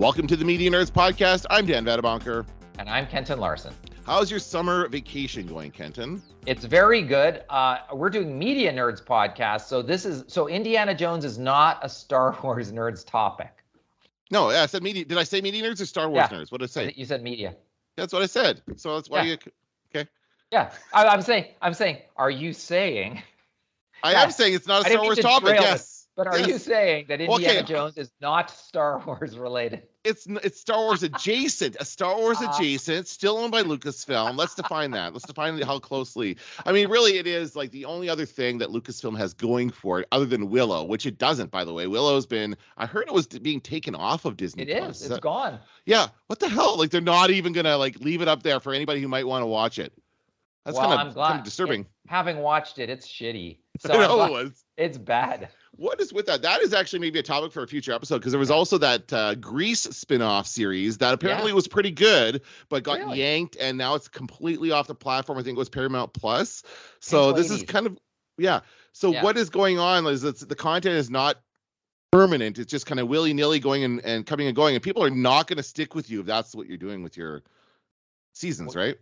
Welcome to the Media Nerds Podcast. I'm Dan Vadabonker. And I'm Kenton Larson. How's your summer vacation going, Kenton? It's very good. We're doing Media Nerds Podcast, so Indiana Jones is not a Star Wars nerds topic. No, I said media. Did I say Media Nerds or Star Wars nerds? What did I say? You said media. That's what I said. So that's why okay. Yeah, I'm saying. Are you saying? I am saying it's not a Star Wars topic. Yes. But are you saying that Indiana Jones is not Star Wars related? It's Star Wars adjacent. A Star Wars adjacent, still owned by Lucasfilm. Let's define that. Let's define how closely. I mean, really, it is like the only other thing that Lucasfilm has going for it, other than Willow, which it doesn't, by the way. Willow's been. I heard it was being taken off of Disney. It is. It's gone. Yeah. What the hell? Like they're not even gonna leave it up there for anybody who might want to watch it. That's kind of disturbing. Having watched it, it's shitty. So I know it's bad. What is with that? That is actually maybe a topic for a future episode, because there was also that Grease spin-off series that apparently was pretty good, but got yanked, and now it's completely off the platform. I think it was Paramount Plus. So this is kind of, So what is going on is that the content is not permanent. It's just kind of willy-nilly going and coming and going, and people are not going to stick with you if that's what you're doing with your seasons, right?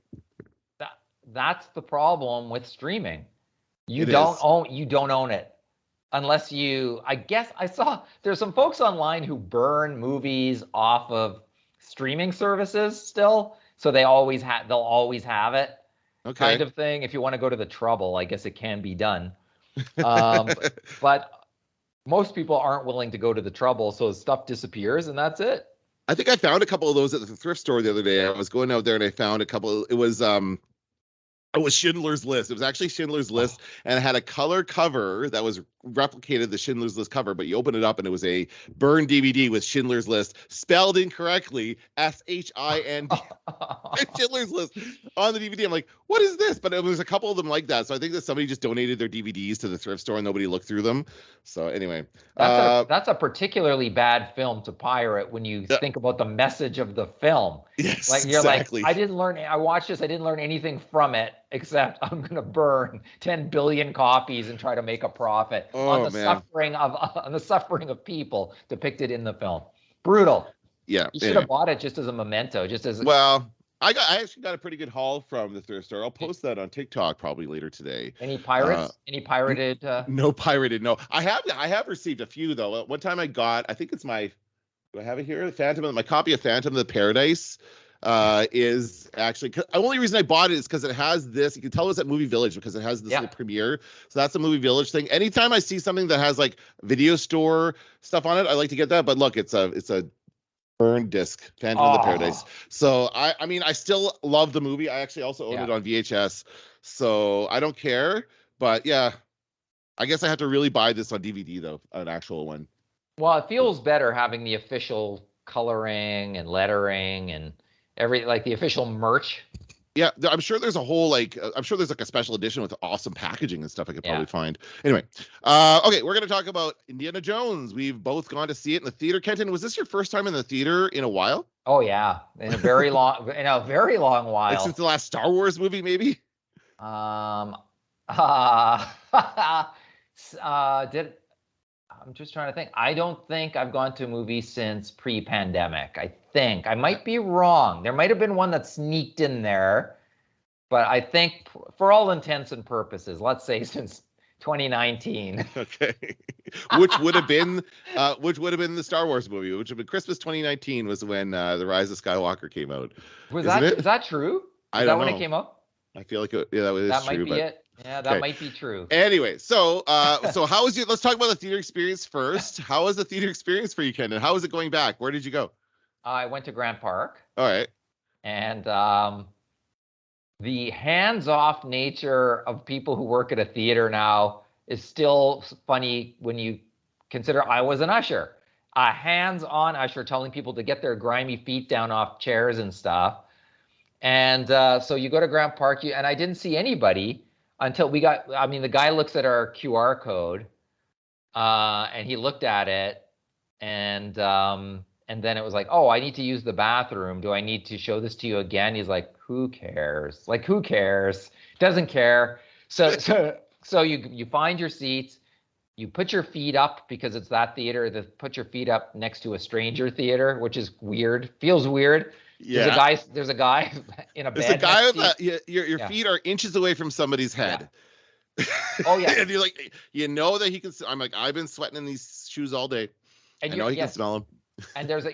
That's the problem with streaming. You don't own it. Unless I guess I saw there's some folks online who burn movies off of streaming services still, so they'll always have it, kind of thing. If you want to go to the trouble, I guess it can be done. But most people aren't willing to go to the trouble, so stuff disappears and that's it. I think I found a couple of those at the thrift store the other day. I was going out there and I found a couple. It was Schindler's List. It was actually Schindler's List, and it had a color cover that was replicated the Schindler's List cover, but you open it up and it was a burned DVD with Schindler's List spelled incorrectly, S-H-I-N-D, Schindler's List on the DVD. I'm like, what is this? But it was a couple of them like that. So I think that somebody just donated their DVDs to the thrift store and nobody looked through them. So anyway. That's a particularly bad film to pirate when you think about the message of the film. Yes, like you're exactly. I watched this, I didn't learn anything from it, except I'm going to burn 10 billion copies and try to make a profit on the suffering of people depicted in the film. Brutal. Yeah. You should have bought it just as a memento, I actually got a pretty good haul from the thrift store. I'll post that on TikTok probably later today. Any pirates? Any pirated? No pirated. No, I have received a few though. One time I think it's my. Do I have it here? My copy of Phantom of the Paradise is actually. The only reason I bought it is because it has this. You can tell it's at Movie Village because it has this little premiere. So that's a Movie Village thing. Anytime I see something that has like video store stuff on it, I like to get that. But look, it's a burned disc, Phantom of the Paradise. So I mean, I still love the movie. I actually also own it on VHS, so I don't care. But yeah, I guess I have to really buy this on DVD though, an actual one. Well, it feels better having the official coloring and lettering and the official merch. Yeah, I'm sure there's a whole I'm sure there's like a special edition with awesome packaging and stuff I could probably find. Anyway, okay, we're going to talk about Indiana Jones. We've both gone to see it in the theater. Kenton, was this your first time in the theater in a while? Oh yeah, in a very long while. Like since the last Star Wars movie, maybe. I'm just trying to think. I don't think I've gone to a movie since pre-pandemic. I might be wrong. There might have been one that sneaked in there, but I think for all intents and purposes, let's say since 2019. Okay. Which would have been the Star Wars movie, which would have been Christmas 2019 was when The Rise of Skywalker came out. Is that true? I don't know. When it came out? I feel like that might be it. Yeah, that might be true. Anyway, so how was let's talk about the theater experience first. How was the theater experience for you, Kenton? How was it going back? Where did you go? I went to Grant Park. All right. And the hands-off nature of people who work at a theater now is still funny when you consider I was an usher. A hands-on usher telling people to get their grimy feet down off chairs and stuff. And so you go to Grant Park, and I didn't see anybody until the guy looks at our QR code, and he looked at it, and then it was like, oh, I need to use the bathroom. Do I need to show this to you again? He's like, who cares? Like, who cares? Doesn't care. So you find your seats. you put your feet up because it's that theater. Put your feet up next to a stranger theater, which is weird. Feels weird. Yeah. There's a guy in a There's a bed guy next with to you. your Yeah. feet are inches away from somebody's head. Yeah. Oh yeah. And you're like, you know that he can. I'm like, I've been sweating in these shoes all day. And I know he can yes. smell them. And there's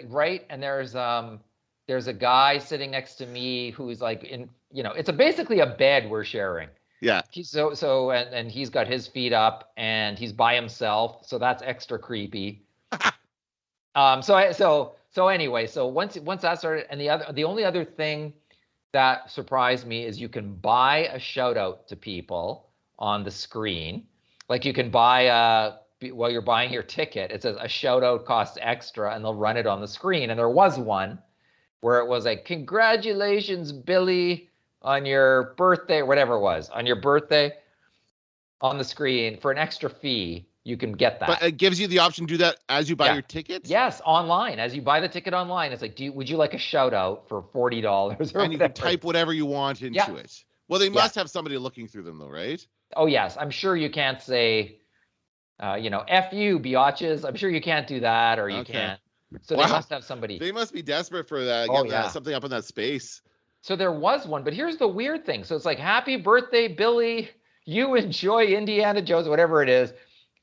a guy sitting next to me who's like it's basically a bed we're sharing. Yeah. And he's got his feet up and he's by himself, so that's extra creepy. Anyway, so once that started, and the only other thing that surprised me is you can buy a shout out to people on the screen. Like you can buy while you're buying your ticket, it says a shout out costs extra, and they'll run it on the screen. And there was one where it was like, congratulations, Billy, on your birthday, or whatever it was, on your birthday, on the screen for an extra fee. You can get that. But it gives you the option to do that as you buy your ticket? Yes, online. As you buy the ticket online, it's like, would you like a shout out for $40? And you can type whatever you want into it. Well, they must have somebody looking through them though, right? Oh, yes. I'm sure you can't say, F you, biatches. I'm sure you can't do that, or you can't. So they must have somebody. They must be desperate for that. Get something up in that space. So there was one, but here's the weird thing. So it's like, happy birthday, Billy. You enjoy Indiana Jones, whatever it is.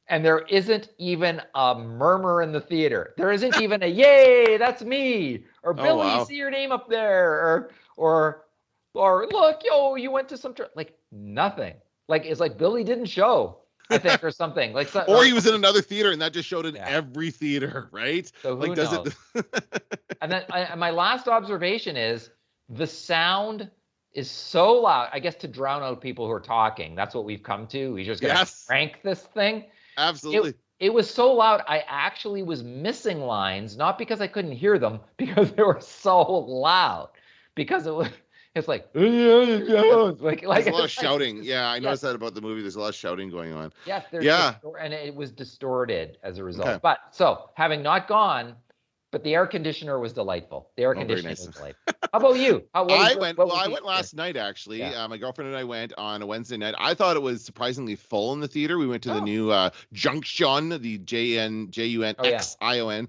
And there isn't even a murmur in the theater. There isn't even a yay, that's me, or Billy, see your name up there, or look, yo, you went to some like nothing. Like it's like Billy didn't show, I think, or something. Like or he was in another theater and that just showed in every theater, right? So who knows? And then my last observation is the sound is so loud. I guess to drown out people who are talking. That's what we've come to. We just gotta crank this thing. Absolutely. It was so loud, I actually was missing lines, not because I couldn't hear them, because they were so loud. Because it's like there's a lot of shouting. Yeah, I noticed that about the movie. There's a lot of shouting going on. Yes, and it was distorted as a result. Okay. But so having not gone, but the air conditioner was delightful. The air conditioning was delightful. How about you? I went last night, actually. Yeah. My girlfriend and I went on a Wednesday night. I thought it was surprisingly full in the theater. We went to the new Junction, the JUNXION.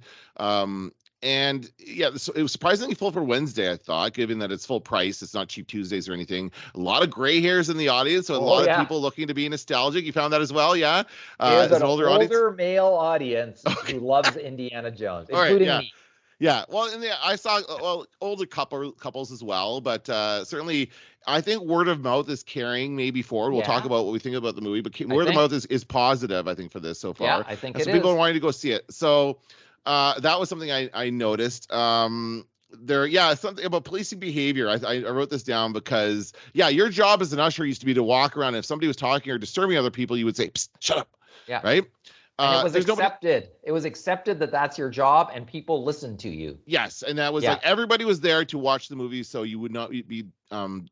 And so it was surprisingly full for Wednesday, I thought, given that it's full price. It's not cheap Tuesdays or anything. A lot of gray hairs in the audience, so a lot of people looking to be nostalgic. You found that as well, yeah? There's an older male audience who loves Indiana Jones, including me. Yeah, well, I saw older couples as well, but certainly I think word of mouth is carrying maybe forward. We'll talk about what we think about the movie, but word of mouth is positive, I think, for this so far. Yeah, I think people are wanting to go see it. So that was something I noticed. Something about policing behavior. I wrote this down because your job as an usher used to be to walk around. If somebody was talking or disturbing other people, you would say, "Psst, shut up." Yeah. Right. And it was accepted. It was accepted that that's your job, and people listened to you. Yes, and that was like everybody was there to watch the movie, so you would not be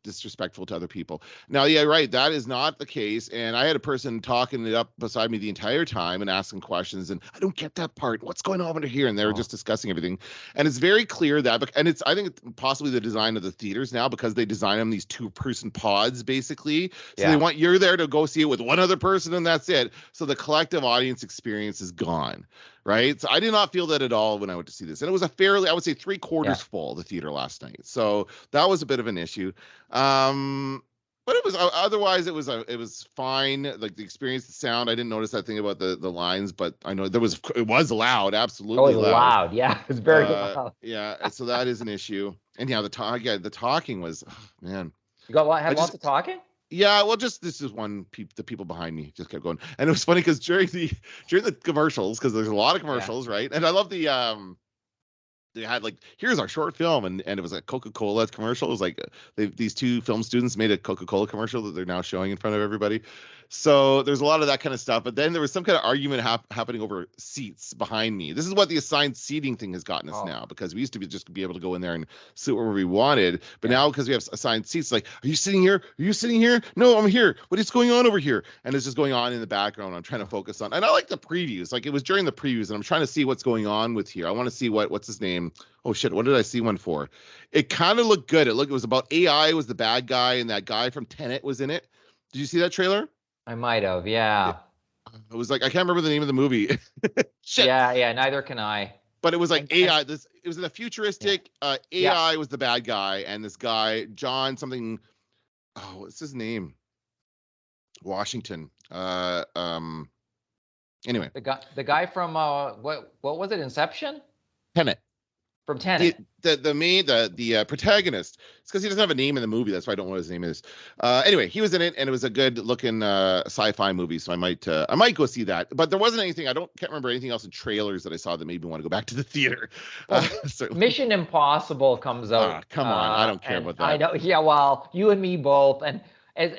disrespectful to other people. Now, right, that is not the case. And I had a person talking it up beside me the entire time and asking questions, and I don't get that part. What's going on under here? And they were just discussing everything. And it's very clear that, and I think it's possibly the design of the theaters now, because they design them these 2-person pods basically. So they want you're there to go see it with one other person, and that's it. So the collective audience experience is gone. Right. So I did not feel that at all when I went to see this. And it was a fairly, I would say 3/4 full, the theater last night. So that was a bit of an issue. But it was otherwise it was fine. Like the experience, the sound. I didn't notice that thing about the lines, but I know it was loud. Absolutely loud. Yeah, it was very loud. Yeah. So that is an issue. And the talking was, man. You got lots of talking? Yeah, well, this is one. The people behind me just kept going, and it was funny because during the commercials, because there's a lot of commercials, right? And I love the they had like, here's our short film, and it was a Coca-Cola commercial. It was like these 2 film students made a Coca-Cola commercial that they're now showing in front of everybody. So there's a lot of that kind of stuff. But then there was some kind of argument happening over seats behind me. This is what the assigned seating thing has gotten us now, because we used to be able to go in there and sit wherever we wanted. But now, because we have assigned seats, like, are you sitting here? Are you sitting here? No, I'm here. What is going on over here? And it's just going on in the background. I'm trying to focus on, and I like the previews. Like, it was during the previews, and I'm trying to see what's going on with here. I want to see what's his name. Oh shit, what did I see one for? It kind of looked good. It was about AI was the bad guy, and that guy from Tenet was in it. Did you see that trailer? I might have, yeah. It was like I can't remember the name of the movie. Shit. Yeah, neither can I. But it was like And AI. It was in a futuristic yeah, AI was the bad guy, and this guy John something. Oh, what's his name? Washington. Anyway, the guy from what was it? Inception? Tenet. From Tenet. The protagonist. It's because he doesn't have a name in the movie. That's why I don't know what his name is. Anyway, he was in it, and it was a good looking sci-fi movie. So I might go see that. But there wasn't anything. Can't remember anything else in trailers that I saw that made me want to go back to the theater. Well, Mission Impossible comes out. Come on, I don't care about that. I know. Yeah, well, you and me both. And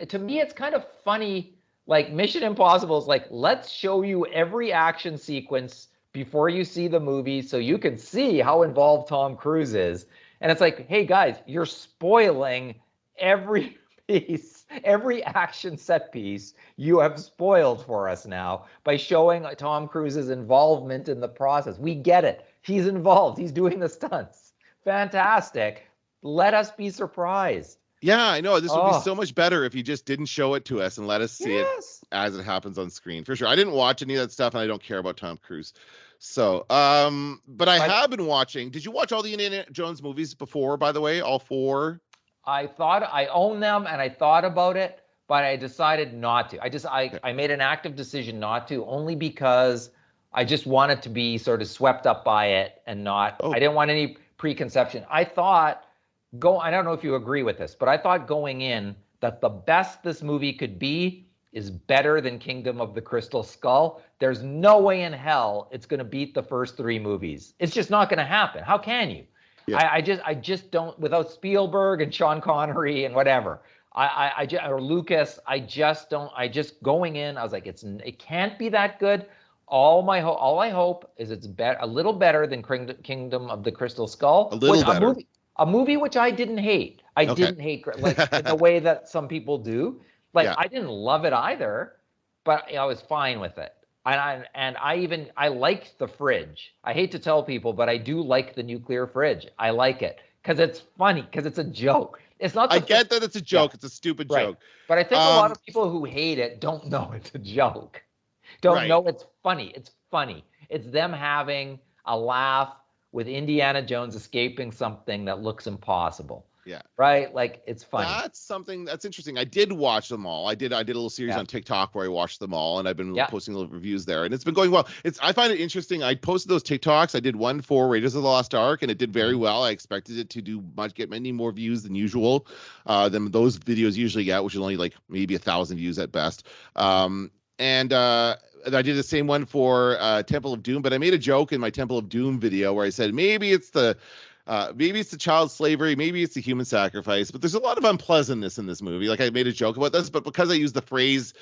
to me, it's kind of funny. Like Mission Impossible is like, let's show you every action sequence before you see the movie so you can see how involved Tom Cruise is. And it's like, hey guys, you're spoiling every piece, every action set piece you have spoiled for us now by showing Tom Cruise's involvement in the process. We get it. He's involved. He's doing the stunts. Fantastic. Let us be surprised. Yeah, I know. This would be so much better if you just didn't show it to us and let us see it as it happens on screen. For sure. I didn't watch any of that stuff, and I don't care about Tom Cruise. So, but I have been watching. Did you watch all the Indiana Jones movies before, by the way? All 4? I thought I own them, and I thought about it, but I decided not to. I made an active decision not to, only because I just wanted to be sort of swept up by it and not. I didn't want any preconception. I thought. I don't know if you agree with this, but I thought going in that the best this movie could be is better than Kingdom of the Crystal Skull. There's no way in hell it's going to beat the first 3 movies. It's just not going to happen. How can you? Yeah. I just don't, without Spielberg and Sean Connery and whatever. Or Lucas, I just going in, I was like, it can't be that good. All I hope is it's a little better than Kingdom of the Crystal Skull. A little better. A movie which I didn't hate. I didn't hate, like in the way that some people do. Like I didn't love it either, but I was fine with it. And I liked the fridge. I hate to tell people, but I do like the nuclear fridge. I like it because it's funny, because it's a joke. It's not. I get that it's a joke. Yeah. It's a stupid joke. But I think a lot of people who hate it don't know it's a joke. Don't know it's funny. It's funny. It's them having a laugh with Indiana Jones escaping something that looks impossible. Yeah. Right? Like, it's funny. That's interesting. I did watch them all. I did a little series on TikTok where I watched them all, and I've been posting little reviews there, and it's been going well. I find it interesting. I posted those TikToks. I did one for Raiders of the Lost Ark, and it did very well. I expected it to get many more views than usual, than those videos usually get, which is only like maybe 1,000 views at best. And I did the same one for Temple of Doom, but I made a joke in my Temple of Doom video where I said maybe it's the child slavery, maybe it's the human sacrifice, but there's a lot of unpleasantness in this movie. Like, I made a joke about this, but because I used the phrase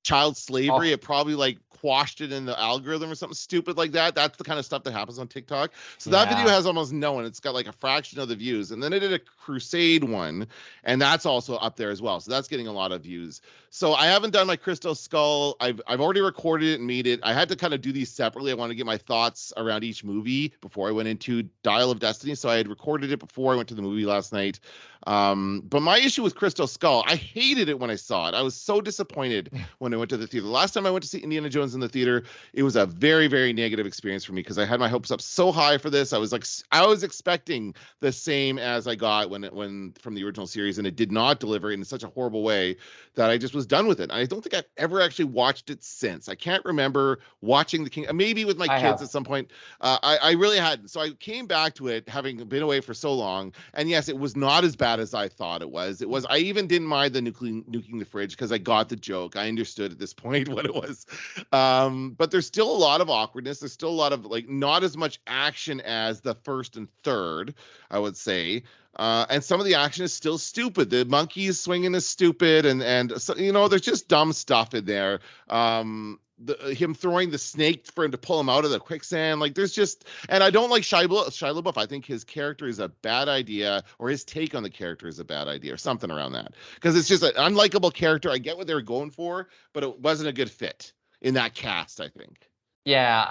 child slavery, it probably like quashed it in the algorithm or something stupid like that. That's the kind of stuff that happens on TikTok. So that video has almost no one. It's got like a fraction of the views. And then I did a Crusade one, and that's also up there as well. So that's getting a lot of views. So I haven't done my Crystal Skull. I've already recorded it and made it. I had to kind of do these separately. I wanted to get my thoughts around each movie before I went into Dial of Destiny. So I had recorded it before I went to the movie last night. But my issue with Crystal Skull, I hated it when I saw it. I was so disappointed when I went to the theater. The last time I went to see Indiana Jones in the theater, it was a very, very negative experience for me because I had my hopes up so high for this. I was expecting the same as I got when from the original series, and it did not deliver in such a horrible way that I just was done with it. And I don't think I've ever actually watched it since. I can't remember watching the King, maybe with my kids at some point. I really hadn't. So I came back to it having been away for so long. And yes, it was not as bad as I thought it was. I even didn't mind the nuking the fridge because I got the joke. I understood at this point what it was. But there's still a lot of awkwardness. There's still a lot of like not as much action as the first and third, I would say. And some of the action is still stupid. The monkeys swinging is stupid, and so, there's just dumb stuff in there. Him throwing the snake for him to pull him out of the quicksand, like there's just, and I don't like Shia LaBeouf. I think his character is a bad idea, or his take on the character is a bad idea, or something around that, because it's just an unlikable character. I get what they were going for, but it wasn't a good fit in that cast, I think. Yeah,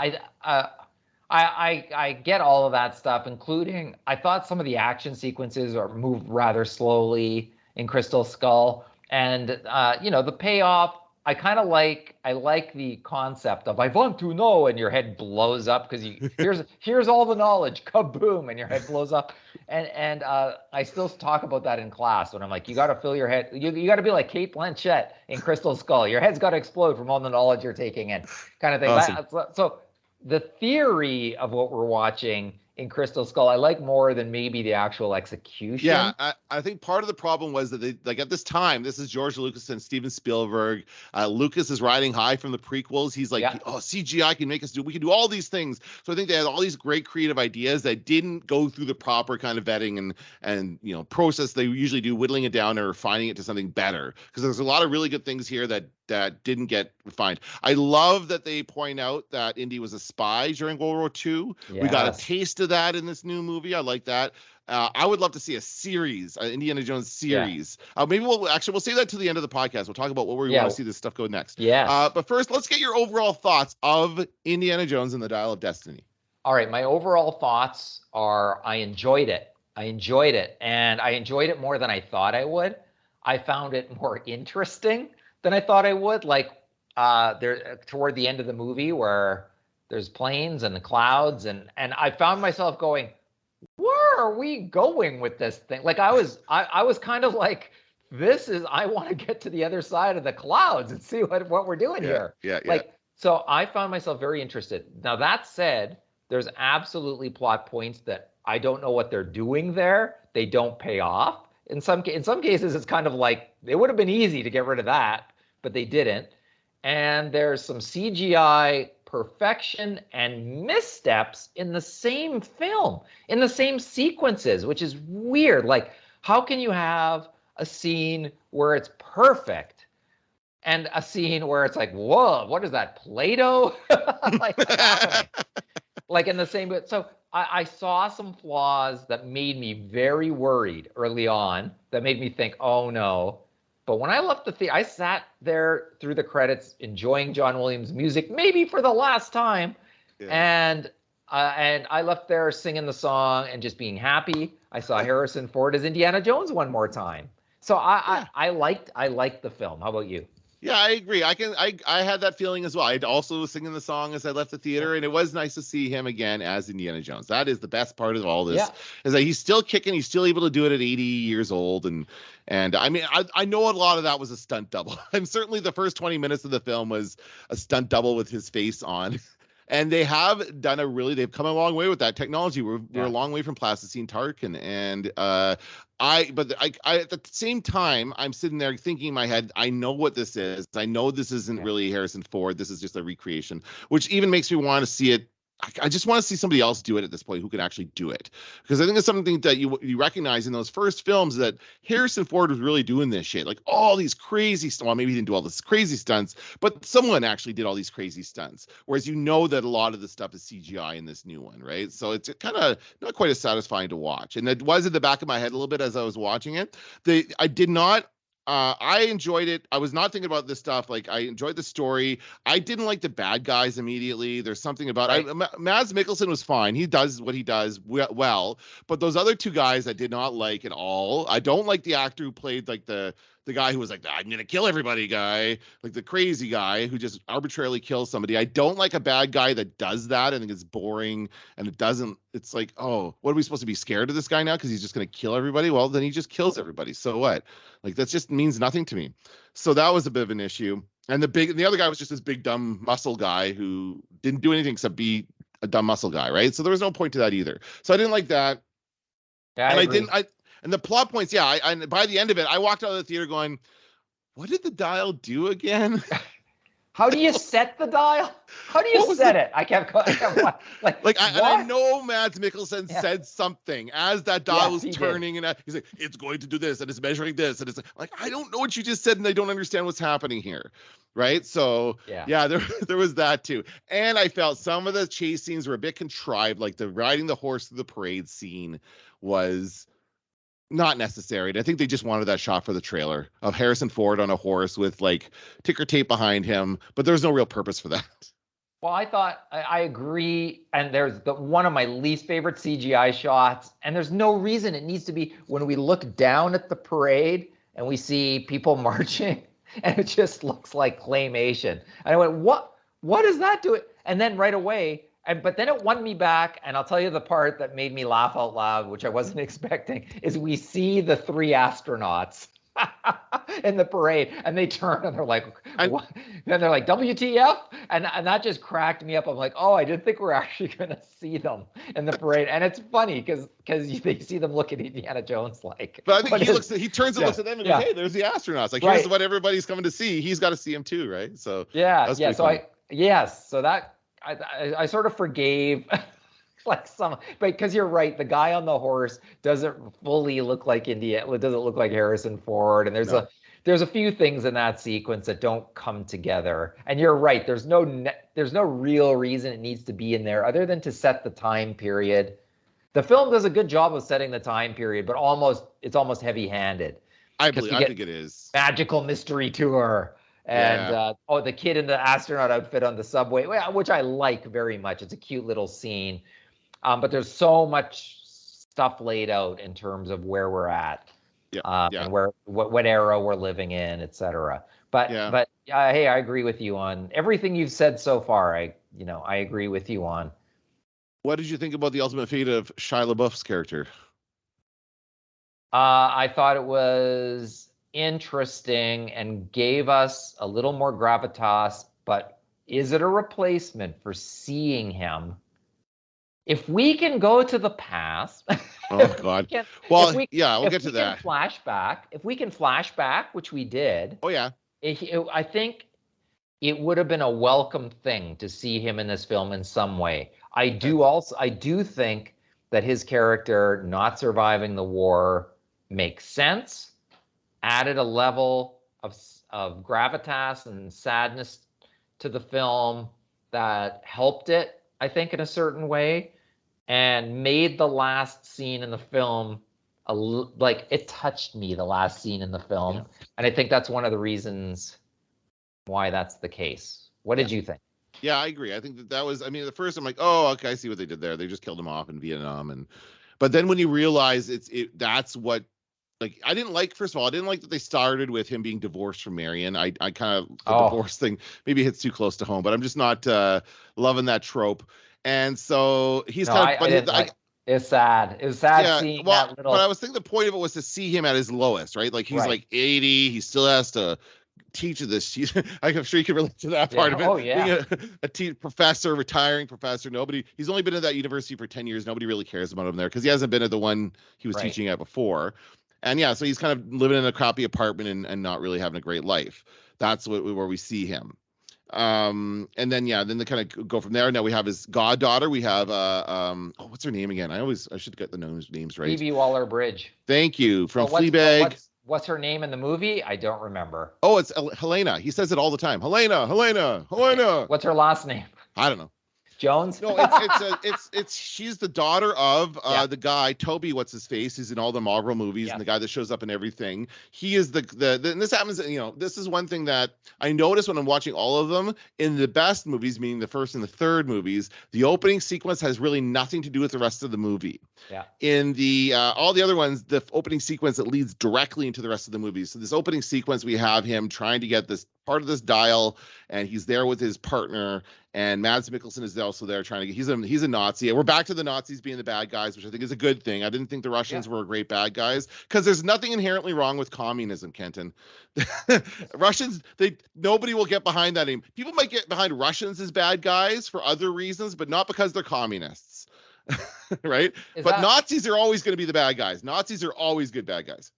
I get all of that stuff, including I thought some of the action sequences moved rather slowly in Crystal Skull, and the payoff I kind of like the concept of I want to know, and your head blows up because here's all the knowledge, kaboom, and your head blows up. And I still talk about that in class when I'm like, you got to fill your head. You got to be like Kate Blanchett in Crystal Skull. Your head's got to explode from all the knowledge you're taking in, kind of thing. Awesome. So the theory of what we're watching in Crystal Skull, I like more than maybe the actual execution. Yeah, I think part of the problem was that they, like, at this time, this is George Lucas and Steven Spielberg. Lucas is riding high from the prequels. He's like, oh, CGI can make us we can do all these things. So I think they had all these great creative ideas that didn't go through the proper kind of vetting and process they usually do, whittling it down or refining it to something better. Because there's a lot of really good things here that didn't get refined. I love that they point out that Indy was a spy during World War II. Yes. We got a taste of that in this new movie. I like that. I would love to see a series, an Indiana Jones series. Yeah. Maybe we'll save that to the end of the podcast. We'll talk about what we want to see this stuff go next. Yeah. But first, let's get your overall thoughts of Indiana Jones and the Dial of Destiny. All right. My overall thoughts are I enjoyed it. And I enjoyed it more than I thought I would. I found it more interesting than I thought I would. Like there toward the end of the movie where there's planes and the clouds and I found myself going, where are we going with this thing? Like I was kind of like, I want to get to the other side of the clouds and see what we're doing here. Yeah. Like, so I found myself very interested. Now that said, there's absolutely plot points that I don't know what they're doing there. They don't pay off. In some cases, it's kind of like it would have been easy to get rid of that, but they didn't. And there's some CGI perfection and missteps in the same film, in the same sequences, which is weird. Like, how can you have a scene where it's perfect and a scene where it's like, whoa, what is that, Play-Doh? like in the same. So I saw some flaws that made me very worried early on, that made me think, oh no. But when I left the theater, I sat there through the credits enjoying John Williams' music, maybe for the last time. Yeah. And I left there singing the song and just being happy. I saw Harrison Ford as Indiana Jones one more time. So I liked the film. How about you? Yeah, I agree. I had that feeling as well. I also was singing the song as I left the theater, and it was nice to see him again as Indiana Jones. That is the best part of all this, is that he's still kicking. He's still able to do it at 80 years old. And I mean, I know a lot of that was a stunt double. And certainly the first 20 minutes of the film was a stunt double with his face on. And they have they've come a long way with that technology. We're a long way from plasticine Tarkin. And I at the same time, I'm sitting there thinking in my head, I know what this is. I know this isn't really Harrison Ford. This is just a recreation, which even makes me want to see it. I just want to see somebody else do it at this point who can actually do it. Because I think it's something that you recognize in those first films, that Harrison Ford was really doing this shit. Like all these crazy stunts. Well, maybe he didn't do all this crazy stunts, but someone actually did all these crazy stunts. Whereas you know that a lot of the stuff is CGI in this new one, right? So it's kind of not quite as satisfying to watch. And it was in the back of my head a little bit as I was watching it. I did not I enjoyed it. I was not thinking about this stuff. Like, I enjoyed the story. I didn't like the bad guys immediately. There's something about Mads Mikkelsen was fine. He does what he does well. But those other two guys I did not like at all. I don't like the actor who played like the guy who was like, I'm going to kill everybody guy, like the crazy guy who just arbitrarily kills somebody. I don't like a bad guy that does that. I think it's boring, and it's like, oh, what are we supposed to be scared of this guy now? Because he's just going to kill everybody. Well, then he just kills everybody. So what? Like, that just means nothing to me. So that was a bit of an issue. And the other guy was just this big, dumb muscle guy who didn't do anything except be a dumb muscle guy. Right. So there was no point to that either. So I didn't like that. Yeah, and the plot points, I by the end of it, I walked out of the theater going, what did the dial do again? How do you set the dial? How do you set it? I know Mads Mikkelsen said something as that dial was turning, and he's like, it's going to do this, and it's measuring this, and it's like, I don't know what you just said, and I don't understand what's happening here. Right. So there was that too. And I felt some of the chase scenes were a bit contrived, like the riding the horse through the parade scene was not necessary. And I think they just wanted that shot for the trailer of Harrison Ford on a horse with like ticker tape behind him, but there's no real purpose for that. Well, I thought I agree. And there's one of my least favorite CGI shots. And there's no reason it needs to be when we look down at the parade and we see people marching and it just looks like claymation. And I went, what does that do? And then right away, but then it won me back. And I'll tell you the part that made me laugh out loud, which I wasn't expecting, is we see the 3 astronauts in the parade, and they turn and they're like, what? And they're like, WTF? And that just cracked me up. I'm like, oh, I didn't think we're actually going to see them in the parade. And it's funny because they see them look at Indiana Jones like. But I think he turns and looks at them and goes, hey, there's the astronauts. Like, here's what everybody's coming to see. He's got to see him too, right? So that's so I sort of forgave like some, but because you're right, the guy on the horse doesn't fully look like doesn't look like Harrison Ford, and there's a few things in that sequence that don't come together. And you're right, there's no real reason it needs to be in there other than to set the time period. The film does a good job of setting the time period, but it's almost heavy-handed. I think it is. Magical mystery tour. And the kid in the astronaut outfit on the subway, which I like very much. It's a cute little scene. But there's so much stuff laid out in terms of where we're at, and what era we're living in, etc. But hey, I agree with you on everything you've said so far. I agree with you on. What did you think about the ultimate fate of Shia LaBeouf's character? I thought it was interesting and gave us a little more gravitas. But is it a replacement for seeing him? If we can go to the past, oh God! We'll get to that. If we can flashback, which we did. Oh yeah. I think it would have been a welcome thing to see him in this film in some way. I do think that his character not surviving the war makes sense, added a level of gravitas and sadness to the film that helped it, I think, in a certain way, and made the last scene in the film like it touched me, the last scene in the film. And I think that's one of the reasons why that's the case. What did you think? Yeah, I agree. I think that was, at first I'm like, oh, okay, I see what they did there. They just killed him off in Vietnam. But then when you realize that's what, like, first of all, I didn't like that they started with him being divorced from Marion. I kind of, the divorce thing maybe hits too close to home, but I'm just not loving that trope. And so he's it's sad. It was sad seeing that little. But I was thinking the point of it was to see him at his lowest, right? Like he's like 80, he still has to teach this. I'm sure you can relate to that part of it. Oh yeah. Being a professor, retiring professor. He's only been at that university for 10 years. Nobody really cares about him there because he hasn't been at the one he was teaching at before. And so he's kind of living in a crappy apartment and not really having a great life. That's where we see him. And then they kind of go from there. Now we have his goddaughter. We have what's her name again? I should get the names right. Phoebe Waller-Bridge. Thank you. From Fleabag. What's her name in the movie? I don't remember. Oh, it's Helena. He says it all the time. Helena. What's her last name? I don't know. Jones? No, it's she's the daughter of the guy Toby, what's his face, who's in all the Marvel movies and the guy that shows up in everything. He is the and this happens, this is one thing that I notice when I'm watching all of them. In the best movies, meaning the first and the third movies, the opening sequence has really nothing to do with the rest of the movie. Yeah. In the all the other ones, the opening sequence that leads directly into the rest of the movie. So this opening sequence, we have him trying to get this part of this dial, and he's there with his partner, and Mads Mikkelsen is also there trying to get. He's a Nazi. And we're back to the Nazis being the bad guys, which I think is a good thing. I didn't think the Russians were great bad guys because there's nothing inherently wrong with communism, Kenton. Russians, nobody will get behind that name. People might get behind Russians as bad guys for other reasons, but not because they're communists. Right? Nazis are always going to be the bad guys. Nazis are always good bad guys.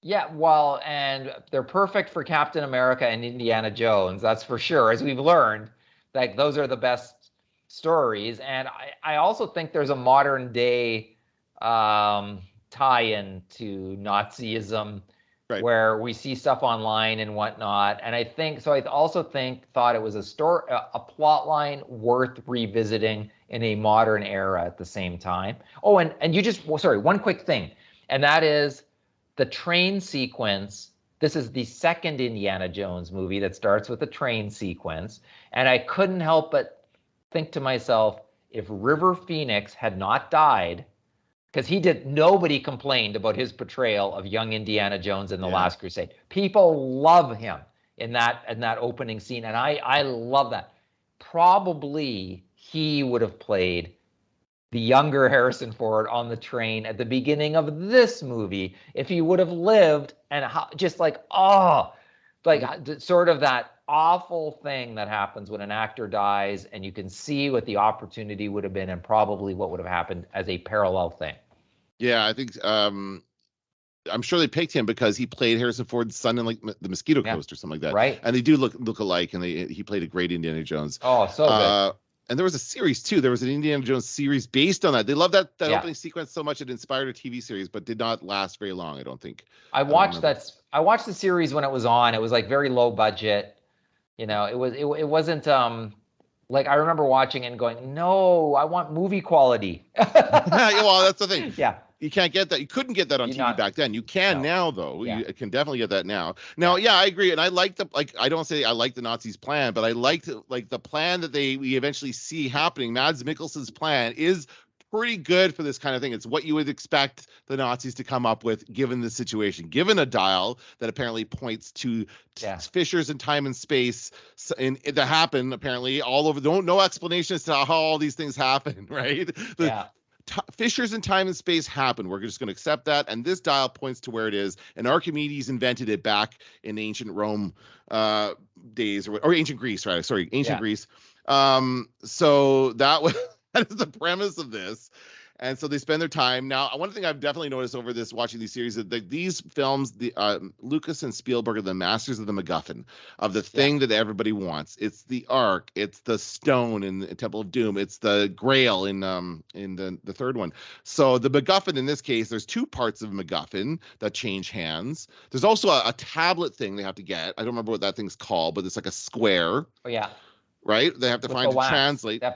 Yeah, well, and they're perfect for Captain America and Indiana Jones, that's for sure, as we've learned. Like, those are the best stories. And I also think there's a modern day tie-in to Nazism, where we see stuff online and whatnot. And I thought it was a plot line worth revisiting in a modern era at the same time. Oh, and one quick thing, and that is the train sequence. This is the second Indiana Jones movie that starts with a train sequence. And I couldn't help but think to myself, if River Phoenix had not died, because nobody complained about his portrayal of young Indiana Jones in The Last Crusade. People love him. in that opening scene, and I love that. Probably he would have played the younger Harrison Ford on the train at the beginning of this movie if he would have lived, and just like, sort of that awful thing that happens when an actor dies, and you can see what the opportunity would have been and probably what would have happened as a parallel thing. Yeah, I think I'm sure they picked him because he played Harrison Ford's son in like the Mosquito Coast or something like that. Right. And they do look alike, and he played a great Indiana Jones. Oh, so good. And there was a series too. There was an Indiana Jones series based on that. They loved that opening sequence so much it inspired a TV series, but did not last very long, I don't think. I watched the series when it was on. It was like very low budget. You know, it wasn't like, I remember watching it and going, no, I want movie quality. Well, that's the thing. Yeah. You can't get that. You couldn't get that on TV back then. You can now, though. Yeah. You can definitely get that now. Now, yeah, I agree. And I like I don't say I like the Nazis' plan, but I liked the plan that we eventually see happening. Mads Mikkelsen's plan is pretty good for this kind of thing. It's what you would expect the Nazis to come up with given the situation, given a dial that apparently points to fissures in time and space that happen apparently all over. No explanation as to how all these things happen, right? Fissures in time and space happen. We're just going to accept that. And this dial points to where it is. And Archimedes invented it back in ancient Rome days, or ancient Greece, right? Sorry, ancient Greece. So that is the premise of this. And so they spend their time. Now, one thing I've definitely noticed over watching these series is that these films, Lucas and Spielberg are the masters of the MacGuffin, of the thing that everybody wants. It's the Ark. It's the stone in the Temple of Doom. It's the Grail in the third one. So the MacGuffin in this case, there's two parts of MacGuffin that change hands. There's also a tablet thing they have to get. I don't remember what that thing's called, but it's like a square. Oh yeah. Right? They have to find to translate. They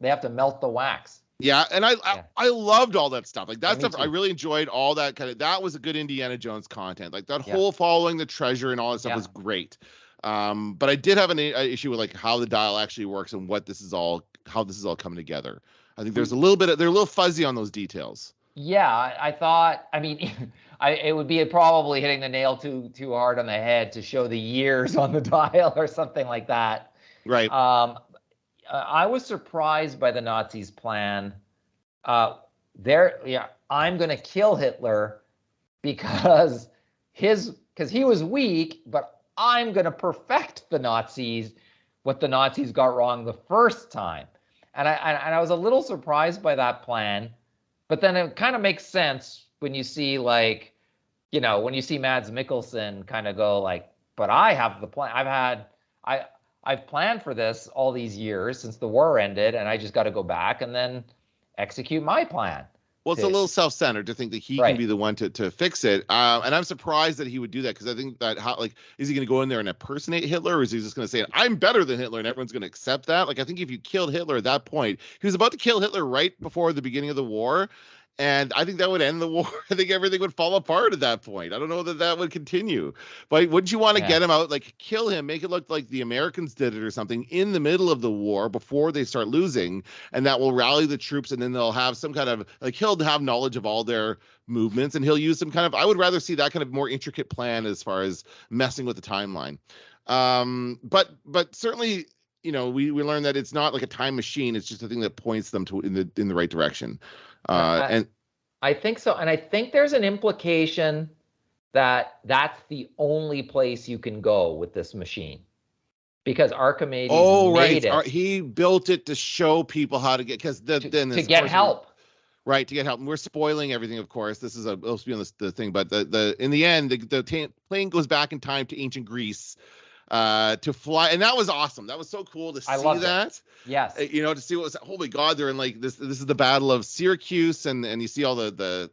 have to melt the wax. Yeah, and I loved all that stuff. Like that stuff, I really enjoyed all that that was a good Indiana Jones content. Like that whole following the treasure and all that stuff was great. But I did have an issue with like how the dial actually works and how this is all coming together. I think there's they're a little fuzzy on those details. Yeah, I thought, I mean, it would be probably hitting the nail too hard on the head to show the years on the dial or something like that. Right. I was surprised by the Nazis' plan. I'm going to kill Hitler because he was weak, but I'm going to perfect the Nazis, what the Nazis got wrong the first time. And I was a little surprised by that plan, but then it kind of makes sense when you see when you see Mads Mikkelsen kind of go like, but I have the plan. I've planned for this all these years since the war ended, and I just got to go back and then execute my plan. Well, it's a little self-centered to think that he can be the one to fix it. And I'm surprised that he would do that, because I think that is he going to go in there and impersonate Hitler, or is he just going to say, I'm better than Hitler, and everyone's going to accept that? Like, I think if you killed Hitler at that point, he was about to kill Hitler right before the beginning of the war. And I think that would end the war. I think everything would fall apart at that point. I don't know that would continue. But wouldn't you want to get him out, like kill him, make it look like the Americans did it or something in the middle of the war before they start losing, and that will rally the troops, and then they'll have some kind of, like, he'll have knowledge of all their movements, and he'll use some kind of, I would rather see that kind of more intricate plan as far as messing with the timeline. But certainly, we learned that it's not like a time machine. It's just a thing that points them to in the right direction. And I think so. And I think there's an implication that that's the only place you can go with this machine, because Archimedes made it. He built it to show people how to get, because to get help. Right, to get help. And we're spoiling everything, of course. This is supposed to be on the thing, but in the end, the plane goes back in time to ancient Greece to fly, and that was awesome. That was so cool to see that. Yes. To see what was, oh my God, they're in like this is the Battle of Syracuse, and you see all the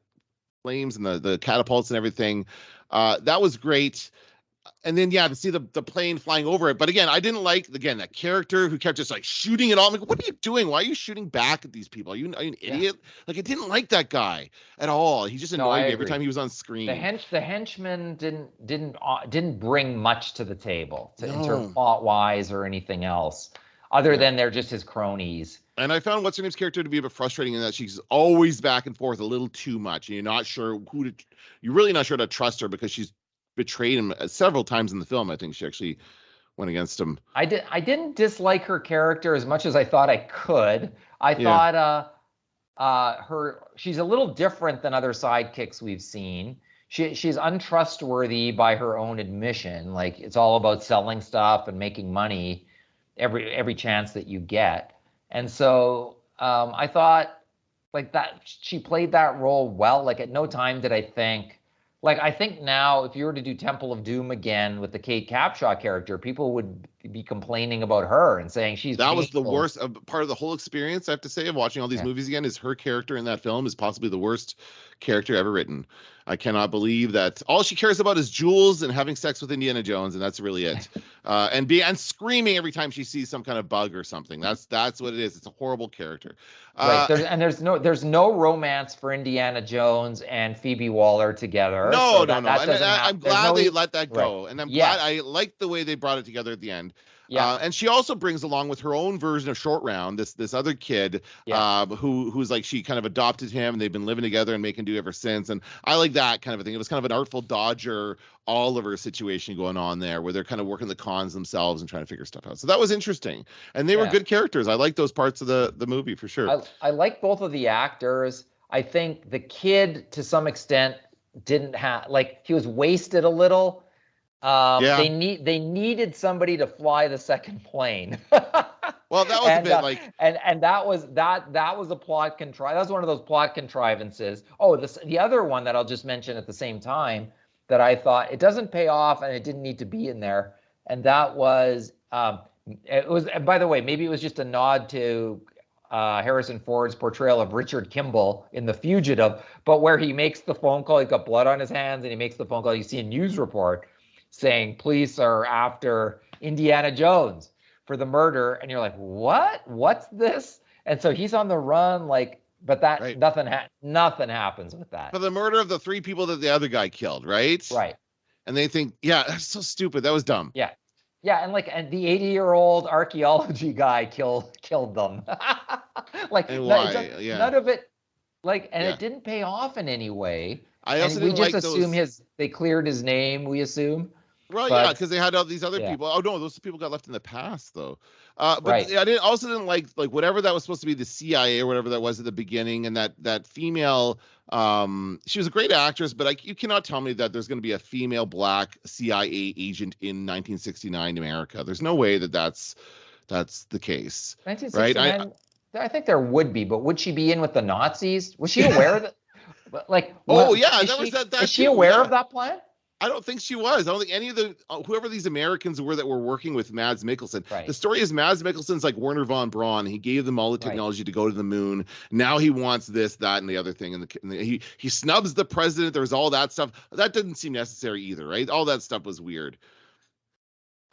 flames and the catapults and everything. That was great. And then, to see the plane flying over it. But again, I didn't like, that character who kept just like shooting it all. I'm like, what are you doing? Why are you shooting back at these people? Are you an idiot? Like, I didn't like that guy at all. He just annoyed me every time he was on screen. The henchman didn't bring much to the table in terms of plot wise or anything else, other than they're just his cronies. And I found what's her name's character to be a bit frustrating in that she's always back and forth a little too much. And you're really not sure to trust her, because she's betrayed him several times in the film. I think she actually went against him. I didn't dislike her character as much as I thought I could. I thought she's a little different than other sidekicks we've seen. She's untrustworthy by her own admission. Like, it's all about selling stuff and making money every chance that you get. And so I thought, like, that she played that role well. Like, at no time did I think, like, I think now if you were to do Temple of Doom again with the Kate Capshaw character, people would be complaining about her and saying she's that painful. was the worst part of the whole experience. I have to say, of watching all these movies again, is her character in that film is possibly the worst character ever written. I cannot believe that all she cares about is jewels and having sex with Indiana Jones, and that's really it. And screaming every time she sees some kind of bug or something. That's what it is. It's a horrible character. Right. There's no romance for Indiana Jones and Phoebe Waller together. No. I'm glad they let that go, right. and I'm glad I like the way they brought it together at the end. Yeah. And she also brings along with her own version of Short Round this other kid who's like, she kind of adopted him and they've been living together and making do ever since. And I like that kind of a thing. It was kind of an Artful Dodger Oliver situation going on there where they're kind of working the cons themselves and trying to figure stuff out. So that was interesting. And they were good characters. I like those parts of the movie for sure. I like both of the actors. I think the kid to some extent didn't have, like, he was wasted a little. They needed somebody to fly the second plane. Well, that was a bit like, and that was a plot contrive. That was one of those plot contrivances. Oh, the other one that I'll just mention at the same time that I thought it doesn't pay off and it didn't need to be in there, and that was it was. By the way, maybe it was just a nod to Harrison Ford's portrayal of Richard Kimball in The Fugitive, but where he makes the phone call, he's got blood on his hands, and he makes the phone call. You see a news report saying police are after Indiana Jones for the murder, and you're like, what? What's this? And so he's on the run, like, but that nothing happens with that. For the murder of the 3 people that the other guy killed, right? Right. And they think, that's so stupid. That was dumb. Yeah. Yeah, and the 80-year-old archaeology guy killed them. Like, and why? None of it, like, and it didn't pay off in any way. I also we just assume they cleared his name, we assume. Well, yeah, because they had all these other people. Oh no, those people got left in the past though. But right. I didn't like whatever that was supposed to be, the CIA or whatever that was at the beginning, and that female. She was a great actress, but you cannot tell me that there's going to be a female black CIA agent in 1969 America. There's no way that's the case. 1969. Right? I think there would be, but would she be in with the Nazis? Was she aware that? Like, is she aware of that plan? I don't think she was. I don't think any of the whoever these Americans were that were working with Mads Mikkelsen. Right. The story is Mads Mikkelsen's like Werner von Braun. He gave them all the technology to go to the moon. Now he wants this, that, and the other thing. And he snubs the president. There's all that stuff. That didn't seem necessary either, right? All that stuff was weird.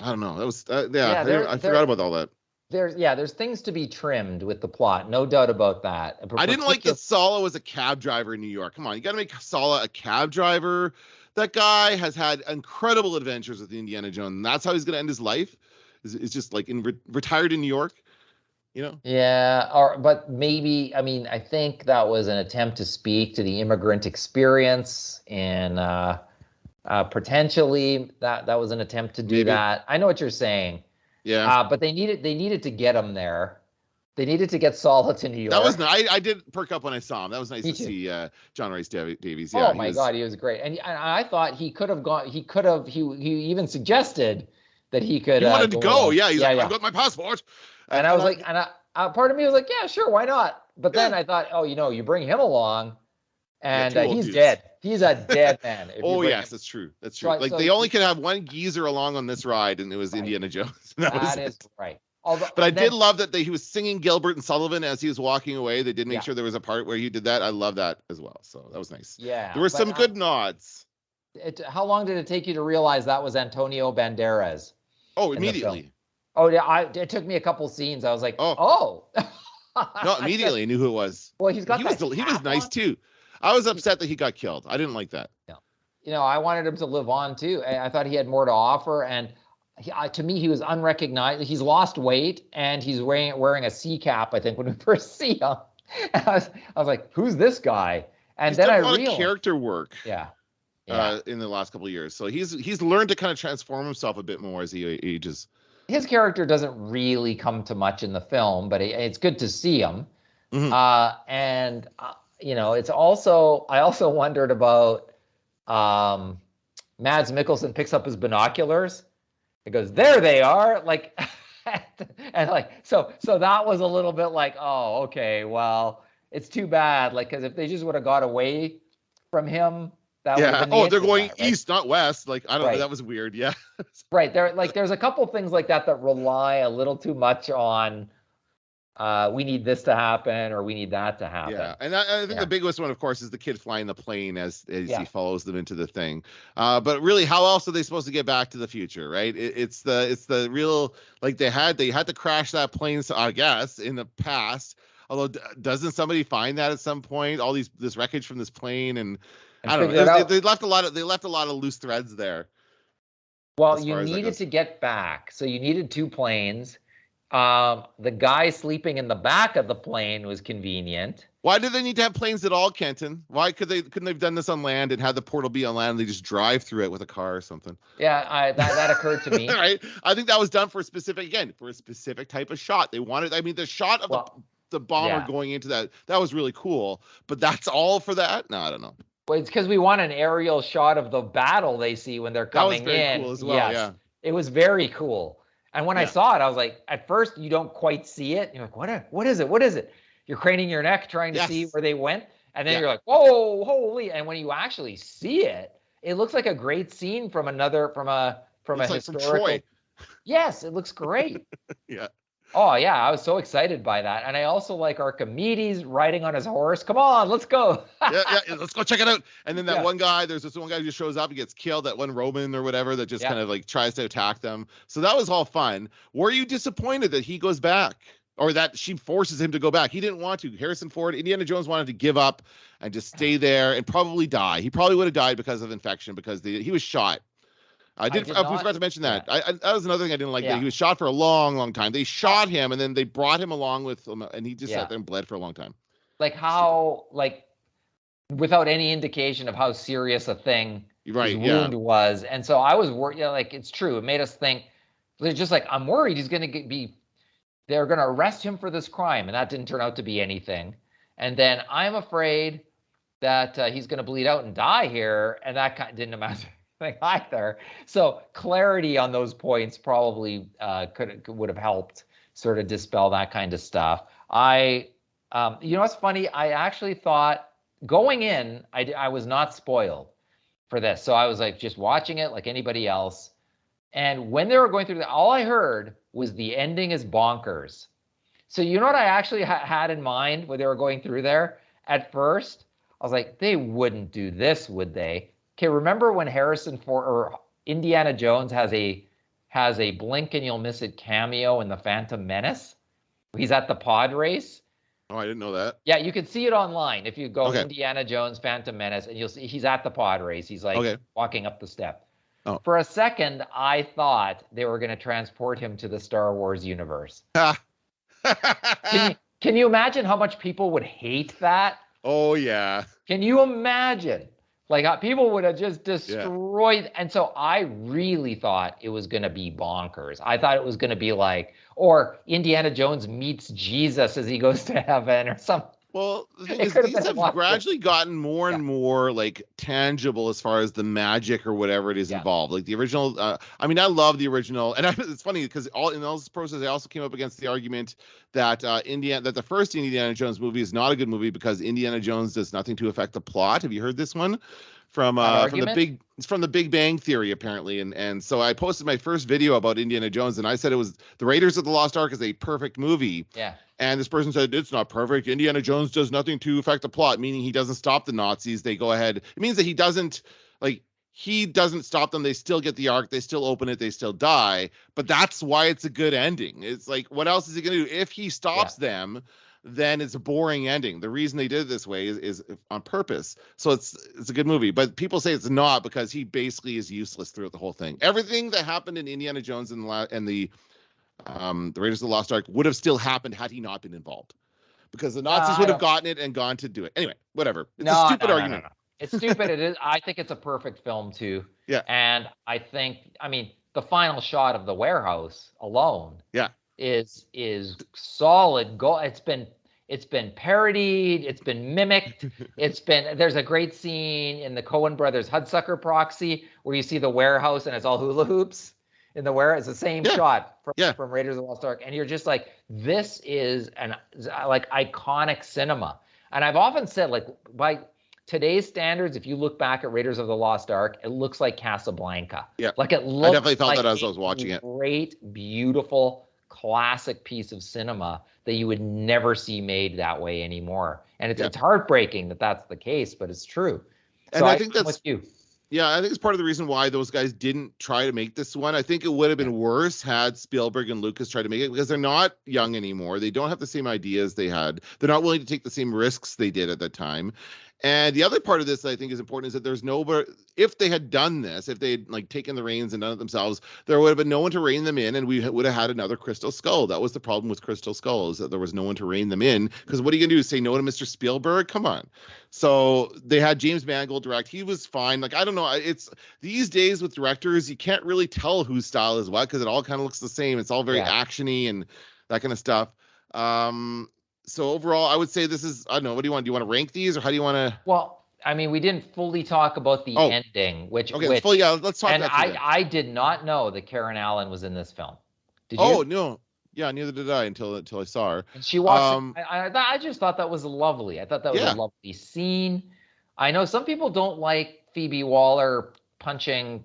I don't know. That was I forgot about all that. There's things to be trimmed with the plot, no doubt about that. I didn't like that Sala was a cab driver in New York. Come on, you got to make Sala a cab driver. That guy has had incredible adventures with Indiana Jones, and that's how he's going to end his life. Is just like retired in New York, you know? Yeah, but maybe, I mean, I think that was an attempt to speak to the immigrant experience, and potentially that was an attempt to do that. I know what you're saying. Yeah. But they needed to get him there. They needed to get Sala to New York. That was nice. I did perk up when I saw him. That was nice to see John Rhys Davies. Yeah, oh my God, he was great. And I thought he could have gone. He even suggested that he could. He wanted to go. Yeah, he's like, yeah. I've got my passport. And I was like, part of me was like, yeah, sure, why not? But then I thought, oh, you bring him along, and he's dead. He's a dead man. Oh yes, that's true. That's true. Like, they only could have one geezer along on this ride, and it was Indiana Jones. That is right. But I did love that he was singing Gilbert and Sullivan as he was walking away. They did make sure there was a part where he did that. I love that as well. So that was nice. Yeah. There were some good nods. How long did it take you to realize that was Antonio Banderas? Oh, immediately. Oh, yeah. It took me a couple scenes. I was like, oh. No, immediately I knew who it was. Well, he was nice too. I was upset that he got killed. I didn't like that. Yeah. I wanted him to live on too. I thought he had more to offer, and to me, he was unrecognized. He's lost weight, and he's wearing a sea cap, I think, when we first see him. And I was like, who's this guy? And then I realized character work. Yeah. Yeah. in the last couple of years. So he's learned to kind of transform himself a bit more as he ages. His character doesn't really come to much in the film, but it's good to see him. Mm-hmm. And it's also I also wondered about Mads Mikkelsen picks up his binoculars. It goes, there they are, like, and like so that was a little bit like, oh, okay, well, it's too bad, like, because if they just would have got away from him, that would have Yeah. been the Oh, end they're of going that, right? east, not west. Like, I don't know. Right. That was weird. Yeah. Right. There's a couple things like that rely a little too much on we need this to happen or we need that to happen. Yeah, and I think Yeah. the biggest one, of course, is the kid flying the plane as Yeah. he follows them into the thing. But really, how else are they supposed to get back to the future, right? It's the real, like, they had to crash that plane, so I guess, in the past. Although doesn't somebody find that at some point, all this wreckage from this plane, and I don't figure it know. out. They left a lot of loose threads there. Well, as you far as that needed goes. to get back, so you needed two planes. The guy sleeping in the back of the plane was convenient. Why do they need to have planes at all, Kenton? Why couldn't they've done this on land and had the portal be on land and they just drive through it with a car or something? Yeah, that occurred to me. Right? I think that was done for a specific type of shot. They wanted, I mean, the shot of the bomber going into that was really cool, but that's all for that? No, I don't know. Well, it's because we want an aerial shot of the battle they see when they're coming in. That was very cool as well, yes, yeah. It was very cool. And when I saw it, I was like, at first you don't quite see it. You're like, what is it? What is it? You're craning your neck trying to see where they went. And then you're like, whoa, holy. And when you actually see it, it looks like a great scene from a historical. From Troy. Yes, it looks great. Yeah. Oh, yeah, I was so excited by that. And I also like Archimedes riding on his horse. Come on, let's go. yeah, let's go check it out. And then that one guy, there's this one guy who just shows up and gets killed, that one Roman or whatever that just kind of like tries to attack them. So that was all fun. Were you disappointed that he goes back? Or that she forces him to go back? He didn't want to. Harrison Ford, Indiana Jones wanted to give up and just stay there and probably die. He probably would have died because of infection because he was shot. I forgot to mention that. That was another thing I didn't like. That he was shot for a long, long time. They shot him and then they brought him along with them, and he just sat there and bled for a long time. Like how, like, without any indication of how serious a thing his wound was. And so I was worried. Like, it's true. It made us think. They're just like, I'm worried he's going to they're going to arrest him for this crime, and that didn't turn out to be anything. And then I'm afraid that he's going to bleed out and die here, and that didn't amount to anything either. So clarity on those points probably would have helped sort of dispel that kind of stuff. What's funny? I actually thought going in, I was not spoiled for this, so I was like just watching it like anybody else. And when they were going through all I heard was the ending is bonkers. So you know what I actually had in mind when they were going through there? At first, I was like, they wouldn't do this, would they? Okay, remember when Harrison Ford or Indiana Jones has a blink and you'll miss it cameo in The Phantom Menace? He's at the pod race. Oh, I didn't know that. Yeah, you can see it online if you go Indiana Jones, Phantom Menace, and you'll see he's at the pod race. He's like walking up the step. Oh. For a second, I thought they were going to transport him to the Star Wars universe. Can you imagine how much people would hate that? Oh, yeah. Can you imagine? Like, how people would have just destroyed. And so I really thought it was going to be bonkers. I thought it was going to be like, or Indiana Jones meets Jesus as he goes to heaven or something. Well, the thing is, these have gradually gotten more and more like tangible as far as the magic or whatever it is involved. Like the original, I mean, I love the original, and it's funny because in all this process, I also came up against the argument that that the first Indiana Jones movie is not a good movie because Indiana Jones does nothing to affect the plot. Have you heard this one? From the Big Bang Theory, apparently, and so I posted my first video about Indiana Jones, and I said it was the Raiders of the Lost Ark is a perfect movie. Yeah. And this person said it's not perfect. Indiana Jones does nothing to affect the plot, meaning he doesn't stop the Nazis. They go ahead. It means that he doesn't stop them. They still get the Ark. They still open it. They still die. But that's why it's a good ending. It's like, what else is he going to do? If he stops them, then it's a boring ending. The reason they did it this way is on purpose. So it's a good movie. But people say it's not because he basically is useless throughout the whole thing. Everything that happened in Indiana Jones and the Raiders of the Lost Ark would have still happened had he not been involved, because the Nazis would have gotten it and gone to do it. Anyway, whatever. It's a stupid argument. No. It's stupid. It is. I think it's a perfect film too. Yeah. And I think, I mean, the final shot of the warehouse alone Yeah. is solid gold. It's been parodied, it's been mimicked, there's a great scene in the Coen brothers Hudsucker Proxy where you see the warehouse and it's all hula hoops in the warehouse. It's the same shot from Raiders of the Lost Ark, and you're just like, this is an like iconic cinema. And I've often said, like, by today's standards, if you look back at Raiders of the Lost Ark, it looks like Casablanca. Yeah. Like, it looks, I definitely felt like that as I was watching it. Great, beautiful, classic piece of cinema that you would never see made that way anymore. And it's heartbreaking that that's the case, but it's true. And so I think that's with you. Yeah, I think it's part of the reason why those guys didn't try to make this one. I think it would have been worse had Spielberg and Lucas tried to make it, because they're not young anymore. They don't have the same ideas they had. They're not willing to take the same risks they did at that time. And the other part of this that I think is important is that there's if they had done this, if they had like taken the reins and done it themselves, there would have been no one to rein them in, and we would have had another Crystal Skull. That was the problem with Crystal Skull, is that there was no one to rein them in, because what are you gonna do, say no to Mr. Spielberg? Come on. So they had James Mangold direct. He was fine. Like, I don't know. It's these days with directors, you can't really tell whose style is what, because it all kind of looks the same. It's all very actiony and that kind of stuff. So overall, I would say this is, I don't know, what do you want? Do you want to rank these, or how do you want to? Well, I mean, we didn't fully talk about the ending, let's talk. And I did not know that Karen Allen was in this film. Did you? Oh, no. Yeah, neither did I until I saw her. And she walks. I just thought that was lovely. I thought that was a lovely scene. I know some people don't like Phoebe Waller punching